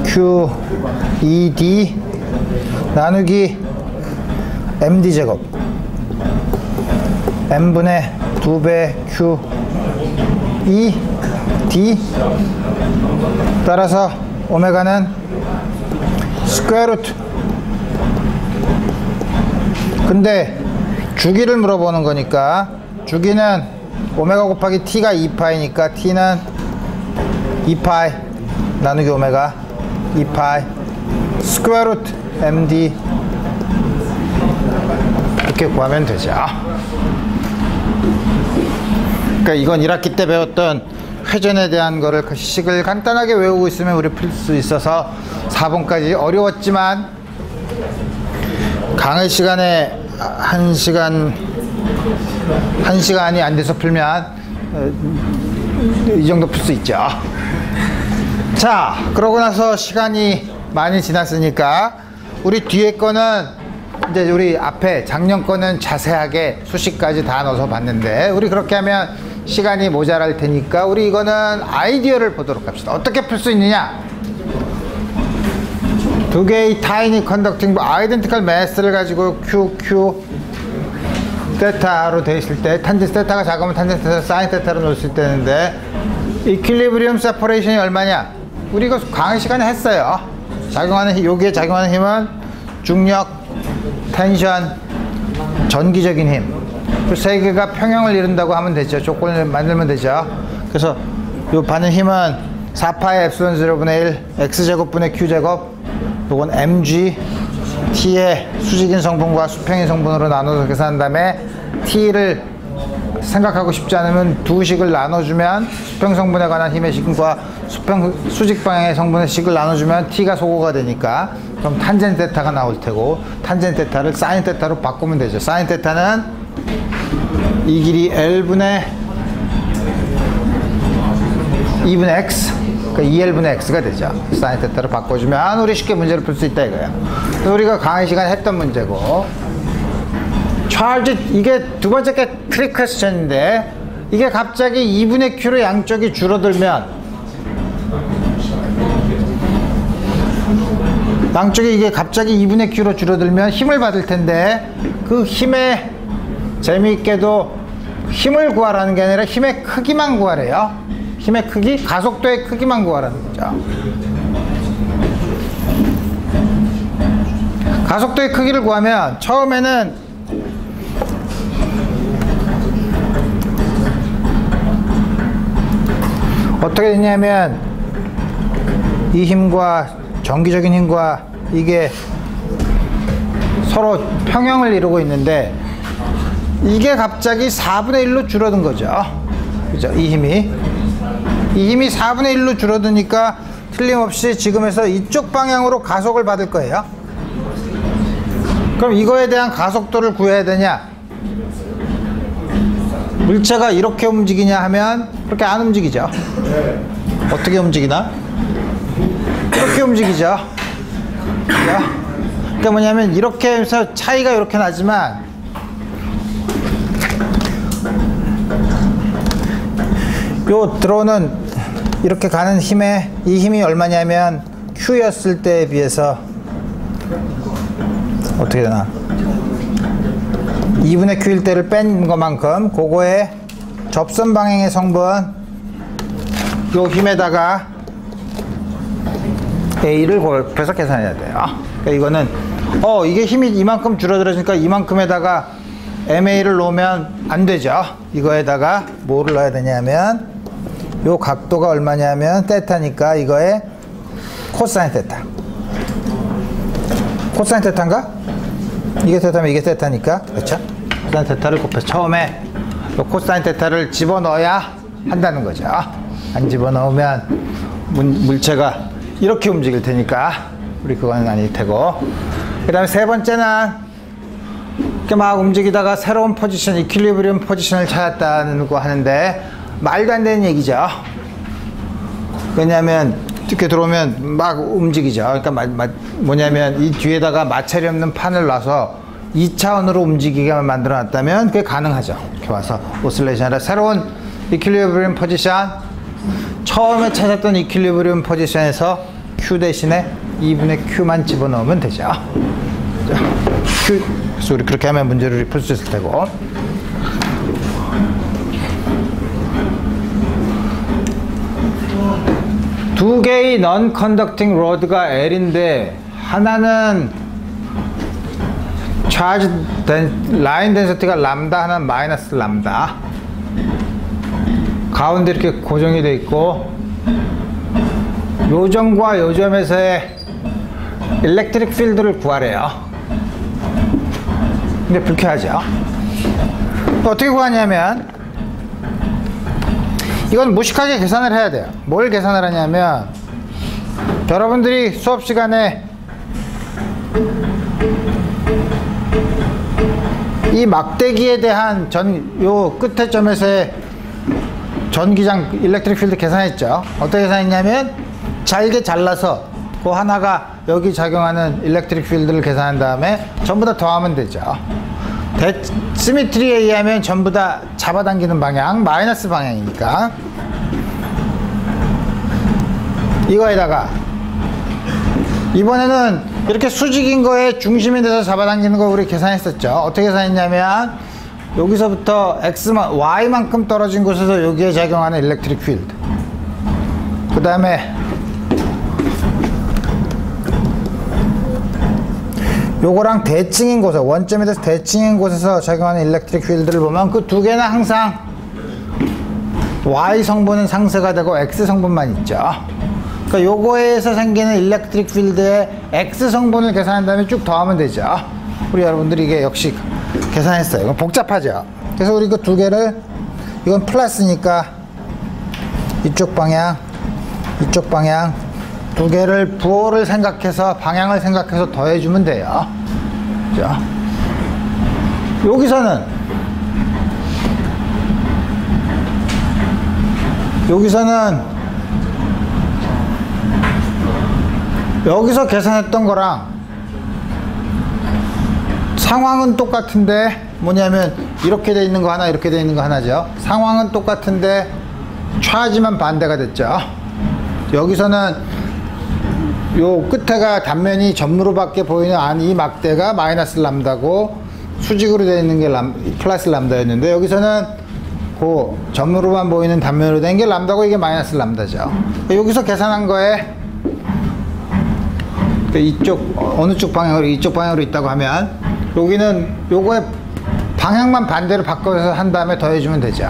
Q, E, D 나누기 MD 제곱 M분의 2배 Q, E, D 따라서 오메가는 스퀘어 루트. 근데 주기를 물어보는 거니까 주기는 오메가 곱하기 T가 2파이니까 T는 2파이 나누기 오메가 2파이 스퀘어 루트 MD 이렇게 구하면 되죠. 그러니까 이건 1학기 때 배웠던 회전에 대한 거를 그 식을 간단하게 외우고 있으면 우리 풀 수 있어서 4번까지 어려웠지만 강의 시간에 1시간이 안 돼서 풀면 이 정도 풀 수 있죠. 자, 그러고 나서 시간이 많이 지났으니까 우리 뒤에 거는 이제 우리 앞에 작년 거는 자세하게 수식까지 다 넣어서 봤는데 우리 그렇게 하면 시간이 모자랄 테니까 우리 이거는 아이디어를 보도록 합시다. 어떻게 풀 수 있느냐? 두 개의 타이니 컨덕팅 아이덴티컬 매스를 가지고 QQ 세타로 되어 있을 때 탄젠트 세타가 작으면 탄젠트 세타 사인 세타로 놓을 수 있다는데 이퀄리브리엄 세퍼레이션이 얼마냐? 우리 이거 강의 시간에 했어요. 여기에 작용하는 힘은 중력, 텐션, 전기적인 힘. 그 세 개가 평형을 이룬다고 하면 되죠. 조건을 만들면 되죠. 그래서 요 받는 힘은 4파의 엡실론 0분의 1 x제곱분의 q제곱 요건 mg t의 수직인 성분과 수평인 성분으로 나눠서 계산한 다음에 t를 생각하고 싶지 않으면 두 식을 나눠주면 수평 성분에 관한 힘의 식과 수직 방향의 성분의 식을 나눠주면 t가 소거가 되니까 그럼 탄젠 테타가 나올 테고 탄젠 테타를 사인 테타로 바꾸면 되죠. 사인 테타는 이 길이 L분의 2분의 X 그러니까 2L분의 X가 되죠. 사인 테타로 바꿔주면 우리 쉽게 문제를 풀 수 있다 이거예요. 우리가 강의 시간에 했던 문제고 차르지 이게 두 번째 게 트릭 퀘스천인데 이게 갑자기 2분의 Q로 양쪽이 줄어들면 양쪽에 이게 갑자기 2분의 Q로 줄어들면 힘을 받을 텐데, 그 힘에 재미있게도 힘을 구하라는 게 아니라 힘의 크기만 구하래요. 힘의 크기, 가속도의 크기만 구하라는 거죠. 가속도의 크기를 구하면 처음에는 어떻게 되냐면 이 힘과 정기적인 힘과 이게 서로 평형을 이루고 있는데, 이게 갑자기 4분의 1로 줄어든 거죠. 그죠? 이 힘이 4분의 1로 줄어드니까 틀림없이 지금에서 이쪽 방향으로 가속을 받을 거예요. 그럼 이거에 대한 가속도를 구해야 되냐? 물체가 이렇게 움직이냐 하면 그렇게 안 움직이죠. 어떻게 움직이나? 이렇게 움직이죠. 그러니까 뭐냐면 이렇게 해서 차이가 이렇게 나지만, 요 들어오는 이렇게 가는 힘에 이 힘이 얼마냐면 Q였을 때에 비해서 어떻게 되나? 2분의 Q일 때를 뺀 것만큼 그거의 접선 방향의 성분, 요 힘에다가 A를 곱해서 계산해야 돼요. 그러니까 이거는 이게 힘이 이만큼 줄어들어지니까 이만큼에다가 MA를 놓으면 안 되죠. 이거에다가 뭐를 넣어야 되냐면 요 각도가 얼마냐면 테타니까 이거에 코사인 테타. 코사인 테타인가? 이게 테타면 이게 테타니까, 그렇죠? 코사인 테타를 곱해서 처음에 요 코사인 테타를 집어넣어야 한다는 거죠. 안 집어넣으면 물체가 이렇게 움직일 테니까 우리 그거는 아닐 테고, 그 다음에 세 번째는 이렇게 막 움직이다가 새로운 포지션, 이퀄리브리엄 포지션을 찾았다는 거 하는데 말도 안 되는 얘기죠. 왜냐하면 이렇게 들어오면 막 움직이죠. 그러니까 뭐냐면 이 뒤에다가 마찰이 없는 판을 놔서 2차원으로 움직이게만 만들어 놨다면 그게 가능하죠. 이렇게 와서 오실레이션이 아니라 새로운 이퀄리브리엄 포지션, 처음에 찾았던 이퀄리브리엄 포지션에서 Q 대신에 2분의 Q만 집어넣으면 되죠. Q, 그래서 우리 그렇게 하면 문제를 풀 수 있을 테고. 두 개의 non-conducting rod가 L인데 하나는 charge line density가 람다, 하나는 마이너스 람다. 가운데 이렇게 고정이 되어 있고, 요점과 요점에서의 일렉트릭 필드를 구하래요. 근데 불쾌하죠. 어떻게 구하냐면 이건 무식하게 계산을 해야 돼요. 뭘 계산을 하냐면, 여러분들이 수업 시간에 이 막대기에 대한 요 끝에 점에서의 전기장 일렉트릭 필드 계산했죠. 어떻게 계산했냐면 잘게 잘라서 그 하나가 여기 작용하는 일렉트릭 필드를 계산한 다음에 전부 다 더하면 되죠. 시미트리에 의하면 전부 다 잡아당기는 방향, 마이너스 방향이니까. 이거에다가 이번에는 이렇게 수직인 거에 중심이 돼서 잡아당기는 거 우리 계산했었죠. 어떻게 계산했냐면 여기서부터 Y만큼 떨어진 곳에서 여기에 작용하는 일렉트릭 필드, 그 다음에 요거랑 대칭인 곳에, 원점에 대해서 대칭인 곳에서 작용하는 일렉트릭 필드를 보면 그 두 개는 항상 Y 성분은 상쇄가 되고 X 성분만 있죠. 그러니까 요거에서 생기는 일렉트릭 필드의 X 성분을 계산한 다음에 쭉 더하면 되죠. 우리 여러분들이 이게 역시 계산했어요. 이건 복잡하죠. 그래서 우리 그 두 개를, 이건 플러스니까 이쪽 방향, 이쪽 방향 두 개를 부호를 생각해서, 방향을 생각해서 더해주면 돼요. 자, 여기서 계산했던 거랑 상황은 똑같은데 뭐냐면 이렇게 돼 있는 거 하나, 이렇게 돼 있는 거 하나죠. 상황은 똑같은데 차지만 반대가 됐죠. 여기서는 요 끝에가 단면이 점으로밖에 보이는 이 막대가 마이너스 람다고 수직으로 되어 있는 게 플러스 람다였는데, 여기서는 그 점으로만 보이는 단면으로 된 게 람다고 이게 마이너스 람다죠. 여기서 계산한 거에 이쪽 어느 쪽 방향으로 이쪽 방향으로 있다고 하면 여기는 요거의 방향만 반대로 바꿔서 한 다음에 더해주면 되죠.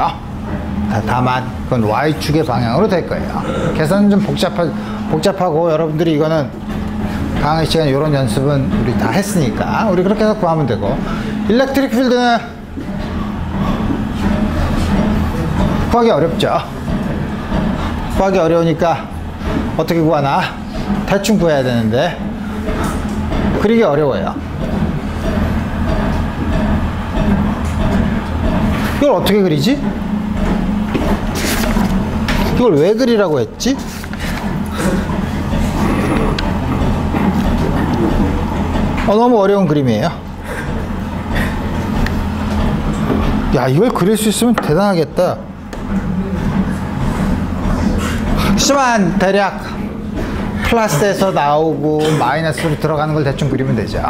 다만 그건 Y축의 방향으로 될 거예요. 계산은 좀 복잡하고 여러분들이 이거는 강의 시간에 이런 연습은 우리 다 했으니까 우리 그렇게 해서 구하면 되고, 일렉트릭 필드는 구하기 어렵죠. 구하기 어려우니까 어떻게 구하나? 대충 구해야 되는데 그리기 어려워요. 이걸 어떻게 그리지? 이걸 왜 그리라고 했지? 너무 어려운 그림이에요. 야, 이걸 그릴 수 있으면 대단하겠다. 하지만 대략 플러스에서 나오고 마이너스로 들어가는 걸 대충 그리면 되죠.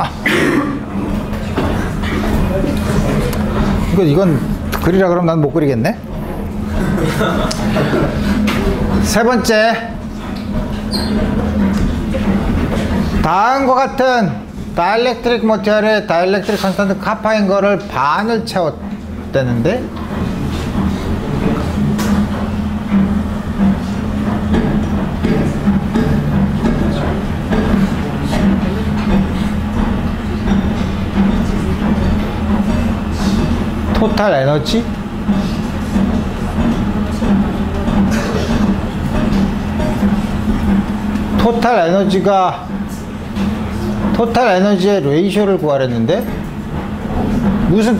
이건 그리라 그러면 난 못 그리겠네. 세 번째, 다음과 같은 다이엘렉트릭 모티얼에 다이엘렉트릭 컨스턴트 카파인 거를 반을 채웠다는데, 토탈 에너지? 토탈 에너지의 레이쇼를 구하랬는데 무슨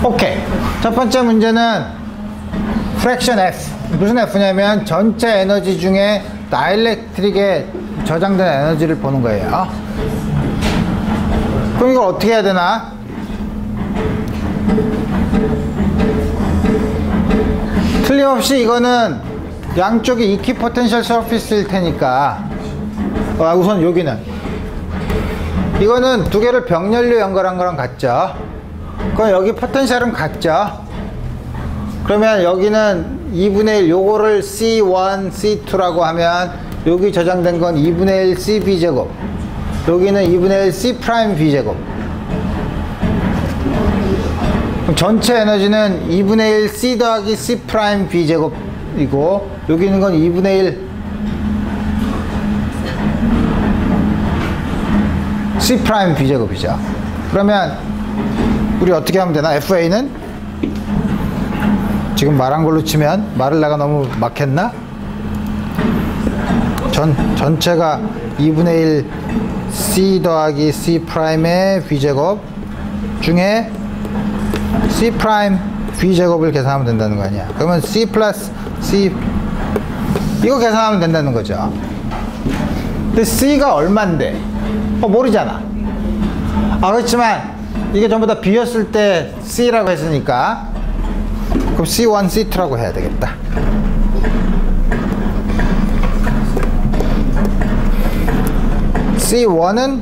오케이. 첫 번째 문제는 프랙션 F. 무슨 F냐면 전체 에너지 중에 다이엘렉트릭에 저장된 에너지를 보는 거예요. 그럼 이걸 어떻게 해야 되나? 틀림없이 이거는 양쪽이 이퀴포텐셜 서피스일 테니까, 우선 여기는 이거는 두 개를 병렬로 연결한 거랑 같죠. 그럼 여기 포텐셜은 같죠. 그러면 여기는 2분의 1, 요거를 C1, C2라고 하면 여기 저장된 건 2분의 1 CB제곱, 여기는 2분의 1 C'B제곱. 그럼 전체 에너지는 2분의 1 C 더하기 C'B제곱이고, 여기 있는 건 2분의 1 C'B제곱이죠. 그러면 우리 어떻게 하면 되나? FA는 지금 말한 걸로 치면, 말을 내가 너무 막했나? 전체가 2분의 1 C 더하기 C'의 B제곱 중에 C'B제곱을 계산하면 된다는 거 아니야. 그러면 C 플러스 C 이거 계산하면 된다는 거죠. 근데 C가 얼만데? 모르잖아. 그렇지만 이게 전부 다 B였을 때 C라고 했으니까 그럼 C1, C2라고 해야 되겠다. C1은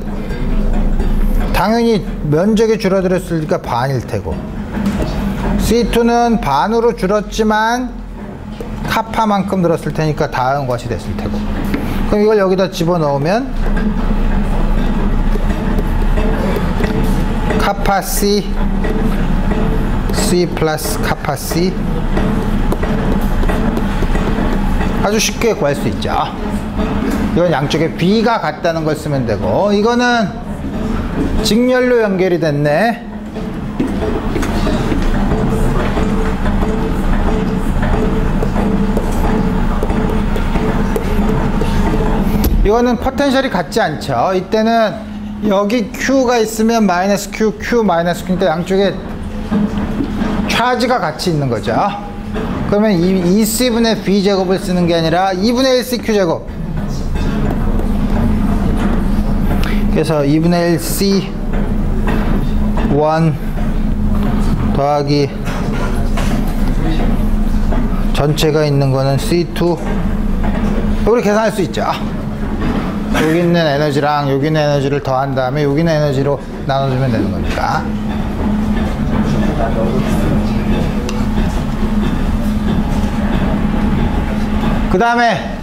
당연히 면적이 줄어들었으니까 반일 테고, C2는 반으로 줄었지만 카파만큼 늘었을 테니까 다음 것이 됐을 테고, 그럼 이걸 여기다 집어넣으면 카파 C, C 플러스 카파 C, 아주 쉽게 구할 수 있죠. 이건 양쪽에 B가 같다는 걸 쓰면 되고, 이거는 직렬로 연결이 됐네. 이거는 포텐셜이 같지 않죠. 이때는 여기 Q가 있으면 마이너스 Q, Q 마이너스 Q니까 양쪽에 차지가 같이 있는 거죠. 그러면 2C분의 B제곱을 쓰는 게 아니라 2분의 1 CQ제곱. 그래서 2분의 1 C1 더하기 전체가 있는 거는 C2 우리 계산할 수 있죠. 여기 있는 에너지랑 여기 있는 에너지를 더한 다음에 여기 있는 에너지로 나눠주면 되는 거니까. 그 다음에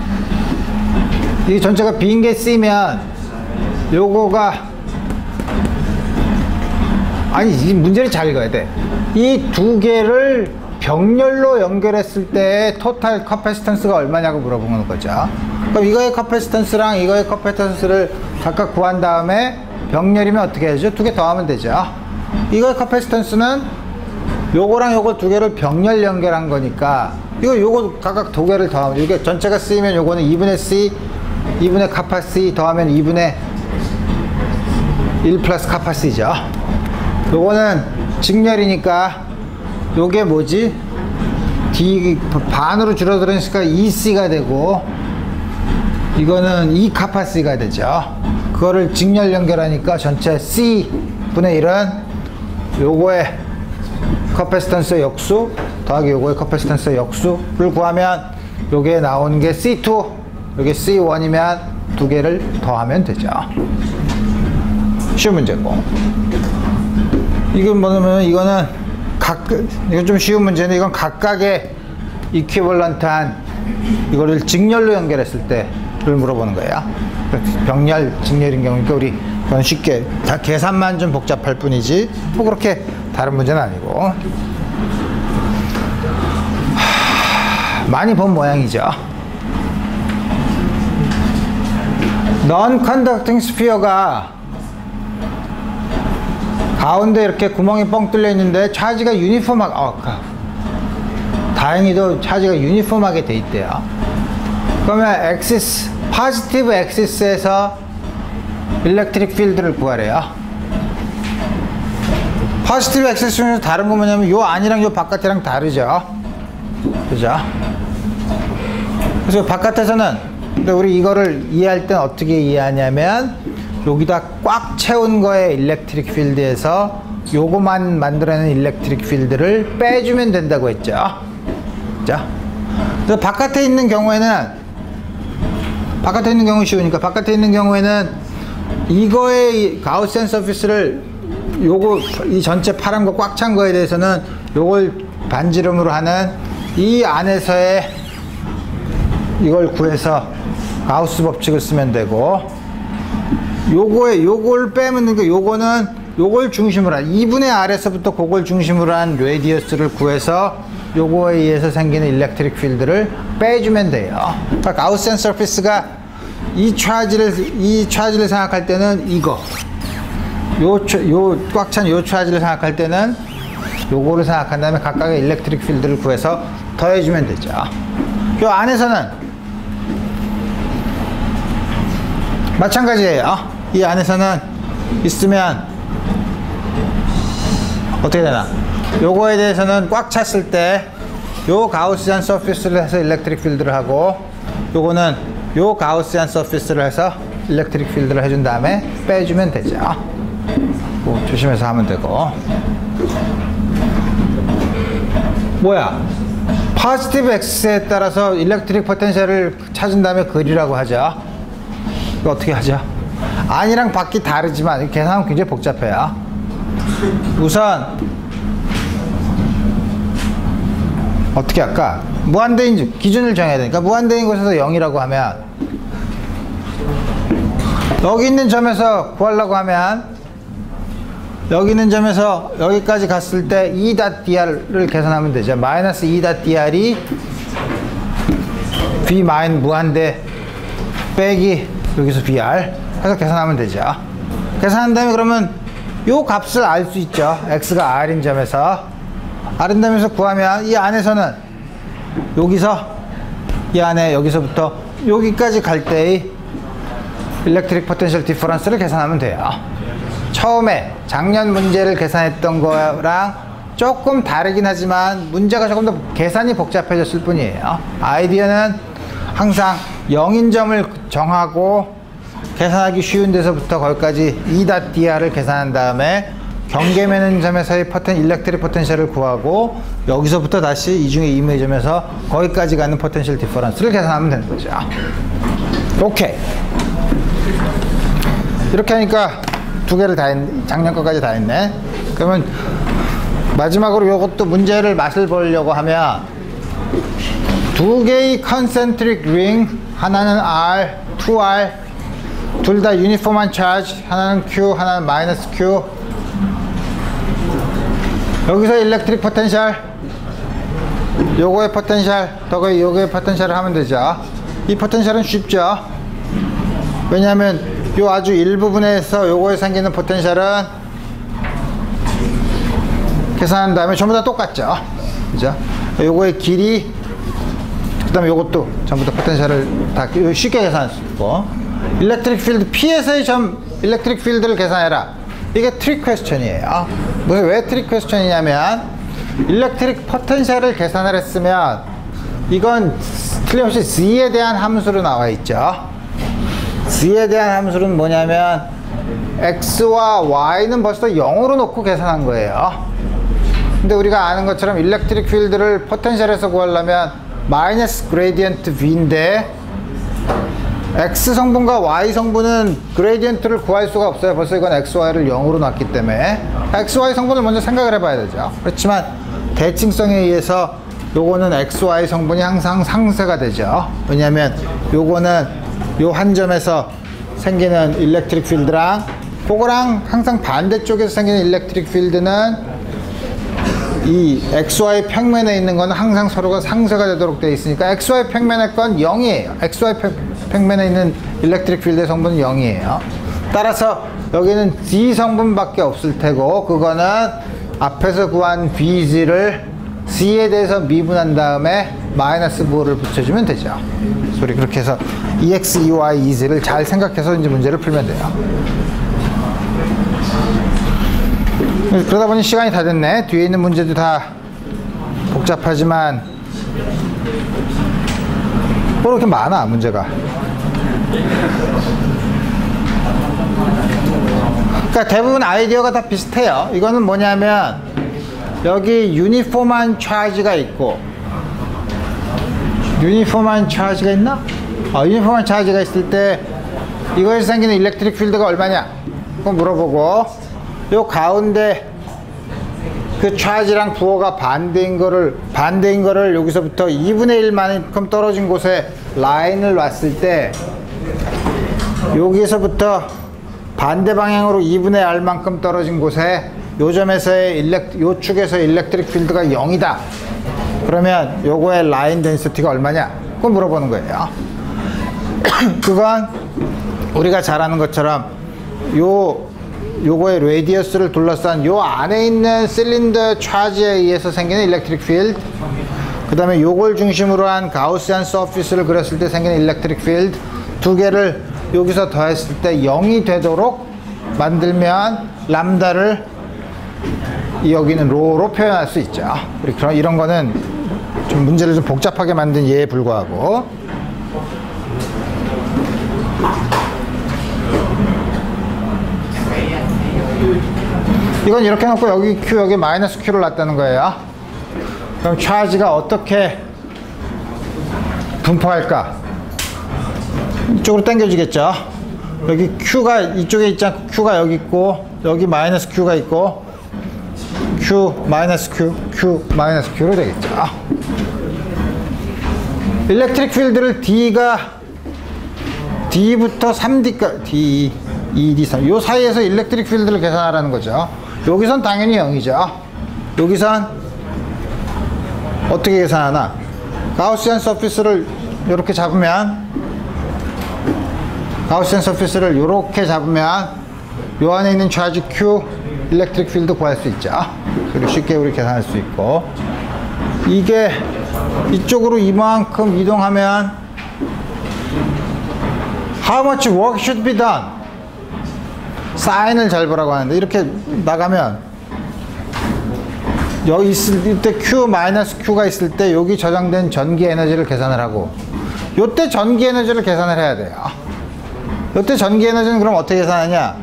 이 전체가 빈 게 C면 요거가 아니 이 문제를 잘 읽어야 돼. 이 두 개를 병렬로 연결했을 때 토탈 커패시턴스가 얼마냐고 물어보는 거죠. 그럼 이거의 커패시턴스랑 이거의 커패시턴스를 각각 구한 다음에 병렬이면 어떻게 해야죠? 두 개 더하면 되죠. 이거의 커패시턴스는 요거랑 요거 두 개를 병렬 연결한 거니까 요거 각각 두 개를 더하면, 이게 전체가 C면 요거는 2분의 C 2분의 카파 C 더하면 2분의 1 플러스 카파 C죠. 요거는 직렬이니까 요게 뭐지? D 반으로 줄어들으니까 2C가 되고 이거는 2 카파 C가 되죠. 그거를 직렬 연결하니까 전체 C분의 1은 요거의 커패시턴스의 역수 더하기 요거의 커패시턴스의 역수를 구하면 요게 나오는 게 C2, 요게 C1이면 두 개를 더하면 되죠. 쉬운 문제고. 이건 뭐냐면 이거는 이건 좀 쉬운 문제인데 이건 각각의 이퀴벌런트한 이거를 직렬로 연결했을 때를 물어보는 거예요. 병렬, 직렬인 경우니까 우리 그건 쉽게 다 계산만 좀 복잡할 뿐이지 뭐 그렇게 다른 문제는 아니고. 많이 본 모양이죠. Non-conducting sphere가 가운데 이렇게 구멍이 뻥 뚫려 있는데 차지가 유니폼하게, 다행히도 차지가 유니폼하게 돼 있대요. 그러면 엑시스, 포지티브 엑시스에서 일렉트릭 필드를 구하래요. 포지티브 엑시스 중에서 다른 거 뭐냐면 요 안이랑 요 바깥이랑 다르죠. 그죠? 그래서 바깥에서는, 근데 우리 이거를 이해할 땐 어떻게 이해하냐면 여기다 꽉 채운 거에 일렉트릭 필드에서 요거만 만들어내는 일렉트릭 필드를 빼주면 된다고 했죠. 자, 그래서 바깥에 있는 경우는 쉬우니까 바깥에 있는 경우에는 이거의 가우시안 서피스를 요거 이 전체 파란 거 꽉 찬 거에 대해서는 요걸 반지름으로 하는 이 안에서의 이걸 구해서 가우스 법칙을 쓰면 되고, 요걸 빼면 되니까 요거는 요걸 중심으로 한 2분의 R에서부터 그걸 중심으로 한 레디어스를 구해서 요거에 의해서 생기는 일렉트릭 필드를 빼주면 돼요. 그러니까 가우시안 서피스가 이 차지를 생각할 때는 이거 꽉 찬 요 차지를 생각할 때는 요거를 생각한 다음에 각각의 일렉트릭 필드를 구해서 더해주면 되죠. 요 안에서는 마찬가지예요. 이 안에서는 있으면 어떻게 되나? 요거에 대해서는 꽉 찼을 때 요 가우시안 서피스를 해서 일렉트릭 필드를 하고, 요거는 요 가우시안 서피스를 해서 일렉트릭 필드를 해준 다음에 빼주면 되죠. 뭐 조심해서 하면 되고. 뭐야? 포지티브 엑스에 따라서 일렉트릭 포텐셜을 찾은 다음에 그리라고 하죠. 이거 어떻게 하죠? 안이랑 밖이 다르지만 계산하면 굉장히 복잡해요. 우선 어떻게 할까? 무한대인 기준을 정해야 되니까 무한대인 곳에서 0이라고 하면, 여기 있는 점에서 구하려고 하면 여기 있는 점에서 여기까지 갔을 때 E.dr을 계산하면 되죠. 마이너스 E.dr이 B 마인 무한대 빼기 여기서 BR 해서 계산하면 되죠. 계산한 다음에 그러면 요 값을 알 수 있죠. X가 R인 점에서 구하면 이 안에서는 여기서 이 안에 여기서부터 여기까지 갈 때의 일렉트릭 포텐셜 디퍼런스를 계산하면 돼요. 처음에 작년 문제를 계산했던 거랑 조금 다르긴 하지만 문제가 조금 더 계산이 복잡해졌을 뿐이에요. 아이디어는 항상 0인 점을 정하고 계산하기 쉬운 데서부터 거기까지 E.dr을 계산한 다음에 경계매는 점에서의 일렉트릭 포텐셜을 구하고 여기서부터 다시 이중의 이무의 점에서 거기까지 가는 포텐셜 디퍼런스를 계산하면 되는 거죠. 오케이. 이렇게 하니까 두 개를 다 했네. 작년 거까지 다 했네. 그러면 마지막으로 이것도 문제를 맛을 보려고 하면 두 개의 컨센트릭 링, 하나는 R, 2R, 둘 다 유니폼한 차지, 하나는 Q, 하나는 마이너스 Q. 여기서 일렉트릭 포텐셜, 요거의 포텐셜, 더거의 요거의 포텐셜을 하면 되죠. 이 포텐셜은 쉽죠. 왜냐하면 요 아주 일부분에서 요거에 생기는 포텐셜은 계산한 다음에 전부 다 똑같죠. 그죠? 요거의 길이, 그 다음에 요것도 전부 다 포텐셜을 다 쉽게 계산할 수 있고, 일렉트릭 필드, P에서의 점 일렉트릭 필드를 계산해라. 이게 트릭 퀘스천이에요. 왜 트릭 퀘스천이냐면, 일렉트릭 포텐셜을 계산을 했으면 이건 틀림없이 Z에 대한 함수로 나와 있죠. Z에 대한 함수는 뭐냐면 X와 Y는 벌써 0으로 놓고 계산한 거예요. 근데 우리가 아는 것처럼 일렉트릭 필드를 포텐셜에서 구하려면 마이너스 그레디언트 V인데 X 성분과 Y 성분은 그레디언트를 구할 수가 없어요. 벌써 이건 X, Y를 0으로 놨기 때문에 X, Y 성분을 먼저 생각을 해봐야 되죠. 그렇지만 대칭성에 의해서 요거는 X, Y 성분이 항상 상쇄가 되죠. 왜냐하면 요거는 요 한 점에서 생기는 일렉트릭 필드랑 그거랑 항상 반대쪽에서 생기는 일렉트릭 필드는 이 XY 평면에 있는 거는 항상 서로가 상쇄가 되도록 되어 있으니까 XY 평면의 건 0이에요. XY 평면에 있는 일렉트릭 필드의 성분은 0이에요. 따라서 여기는 D 성분밖에 없을 테고 그거는 앞에서 구한 BG를 C에 대해서 미분한 다음에 마이너스 부호를 붙여주면 되죠. 그래서 우리 그렇게 해서 EX, EY, EZ를 잘 생각해서 이제 문제를 풀면 돼요. 그러다 보니 시간이 다 됐네. 뒤에 있는 문제도 다 복잡하지만 뭐 이렇게 많아 문제가. 그러니까 대부분 아이디어가 다 비슷해요. 이거는 뭐냐면 여기 유니폼한 차지가 있고, 유니폼한 차지가 있나? 유니폼한 차지가 있을 때 이거에서 생기는 일렉트릭 필드가 얼마냐? 그거 물어보고, 요 가운데 그 차지랑 부호가 반대인 거를 여기서부터 2분의 1만큼 떨어진 곳에 라인을 놨을 때 여기서부터 반대 방향으로 2분의 R만큼 떨어진 곳에 요 점에서의 요 축에서 일렉트릭 필드가 0이다. 그러면 요거의 라인 덴시티가 얼마냐? 그걸 물어보는 거예요. 그건 우리가 잘 아는 것처럼 요거의 레디어스를 둘러싼 요 안에 있는 실린더 차지에 의해서 생기는 일렉트릭 필드, 그 다음에 요걸 중심으로 한 가우시안 서피스를 그렸을 때 생기는 일렉트릭 필드 두 개를 여기서 더했을 때 0이 되도록 만들면 람다를 여기는 로로 표현할 수 있죠. 그럼 이런 거는 좀 문제를 좀 복잡하게 만든 예에 불과하고, 이건 이렇게 놓고 여기 Q, 여기 마이너스 Q를 놨다는 거예요. 그럼 차지가 어떻게 분포할까? 이쪽으로 당겨지겠죠. 여기 Q가 이쪽에 있지 않고 Q가 여기 있고, 여기 마이너스 Q가 있고, Q, 마이너스 Q, Q, 마이너스 Q로 되겠죠. 일렉트릭 필드를 D부터 3D까지, D, 2D, 3, 요 사이에서 일렉트릭 필드를 계산하라는 거죠. 여기선 당연히 0이죠. 여기선 어떻게 계산하나? 가우시안 서피스를 이렇게 잡으면, 가우시안 서피스를 이렇게 잡으면 요 안에 있는 차지 Q 일렉트릭 필드 구할 수 있죠. 그리고 쉽게 우리 계산할 수 있고, 이게 이쪽으로 이만큼 이동하면 How much work should be done? 사인을 잘 보라고 하는데, 이렇게 나가면 여기 있을 때 Q 마이너스 Q가 있을 때 여기 저장된 전기 에너지를 계산을 하고, 요때 전기 에너지를 계산을 해야 돼요. 요때 전기 에너지는 그럼 어떻게 계산하냐?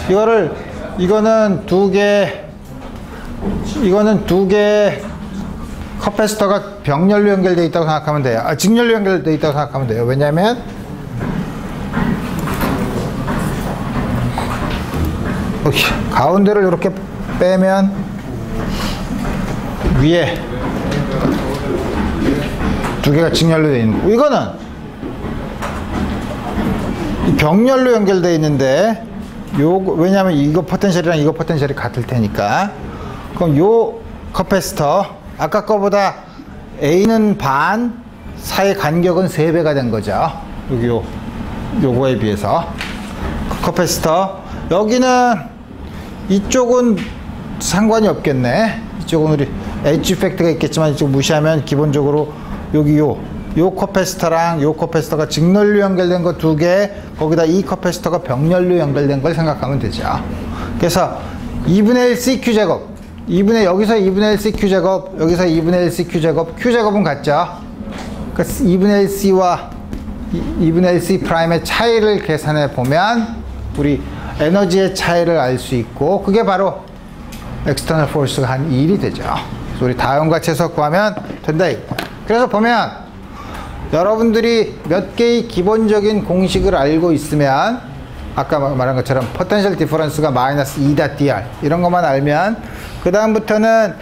이거를 이거는 두 개 커패시터가 병렬로 연결되어 있다고 생각하면 돼요. 직렬로 연결되어 있다고 생각하면 돼요. 왜냐하면 가운데를 이렇게 빼면 위에 두 개가 직렬로 되어 있는 거고, 이거는 병렬로 연결되어 있는데 왜냐하면 이거 포텐셜이랑 이거 포텐셜이 같을 테니까. 그럼 요 커패시터 아까 거보다 A는 반, 사이 간격은 3배가 된 거죠. 여기 요거에 비해서. 커패시터 여기는 이쪽은 상관이 없겠네. 이쪽은 우리 엣지 이펙트가 있겠지만 이쪽 무시하면 기본적으로 여기 요 커패시터랑 요 커패시터가 직렬로 연결된 거 2개, 거기다 이 커패시터가 병렬로 연결된 걸 생각하면 되죠. 그래서 2분의 1 CQ 제곱, 여기서 2분의 1 CQ 제곱, 여기서 2분의 1 CQ 제곱, Q 제곱은 같죠. 그러니까 2분의 1 C와 2분의 1 C 프라임의 차이를 계산해 보면 우리 에너지의 차이를 알 수 있고, 그게 바로 엑스터널 포스가 한 1이 되죠. 그래서 우리 다음과 채서 구하면 된다. 그래서 보면 여러분들이 몇 개의 기본적인 공식을 알고 있으면, 아까 말한 것처럼 포텐셜 디퍼런스가 마이너스 2.dr 이런 것만 알면, 그 다음부터는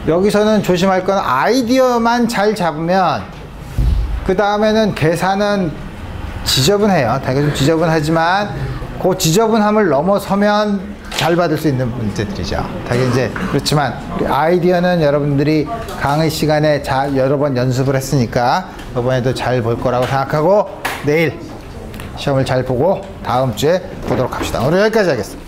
여기서는 조심할 건 아이디어만 잘 잡으면 그 다음에는 계산은 지저분해요. 되게 좀 지저분하지만 그 지저분함을 넘어서면 잘 받을 수 있는 문제들이죠. 되게 이제 그렇지만 아이디어는 여러분들이 강의 시간에 여러 번 연습을 했으니까 이번에도 잘 볼 거라고 생각하고 내일 시험을 잘 보고 다음 주에 보도록 합시다. 오늘 여기까지 하겠습니다.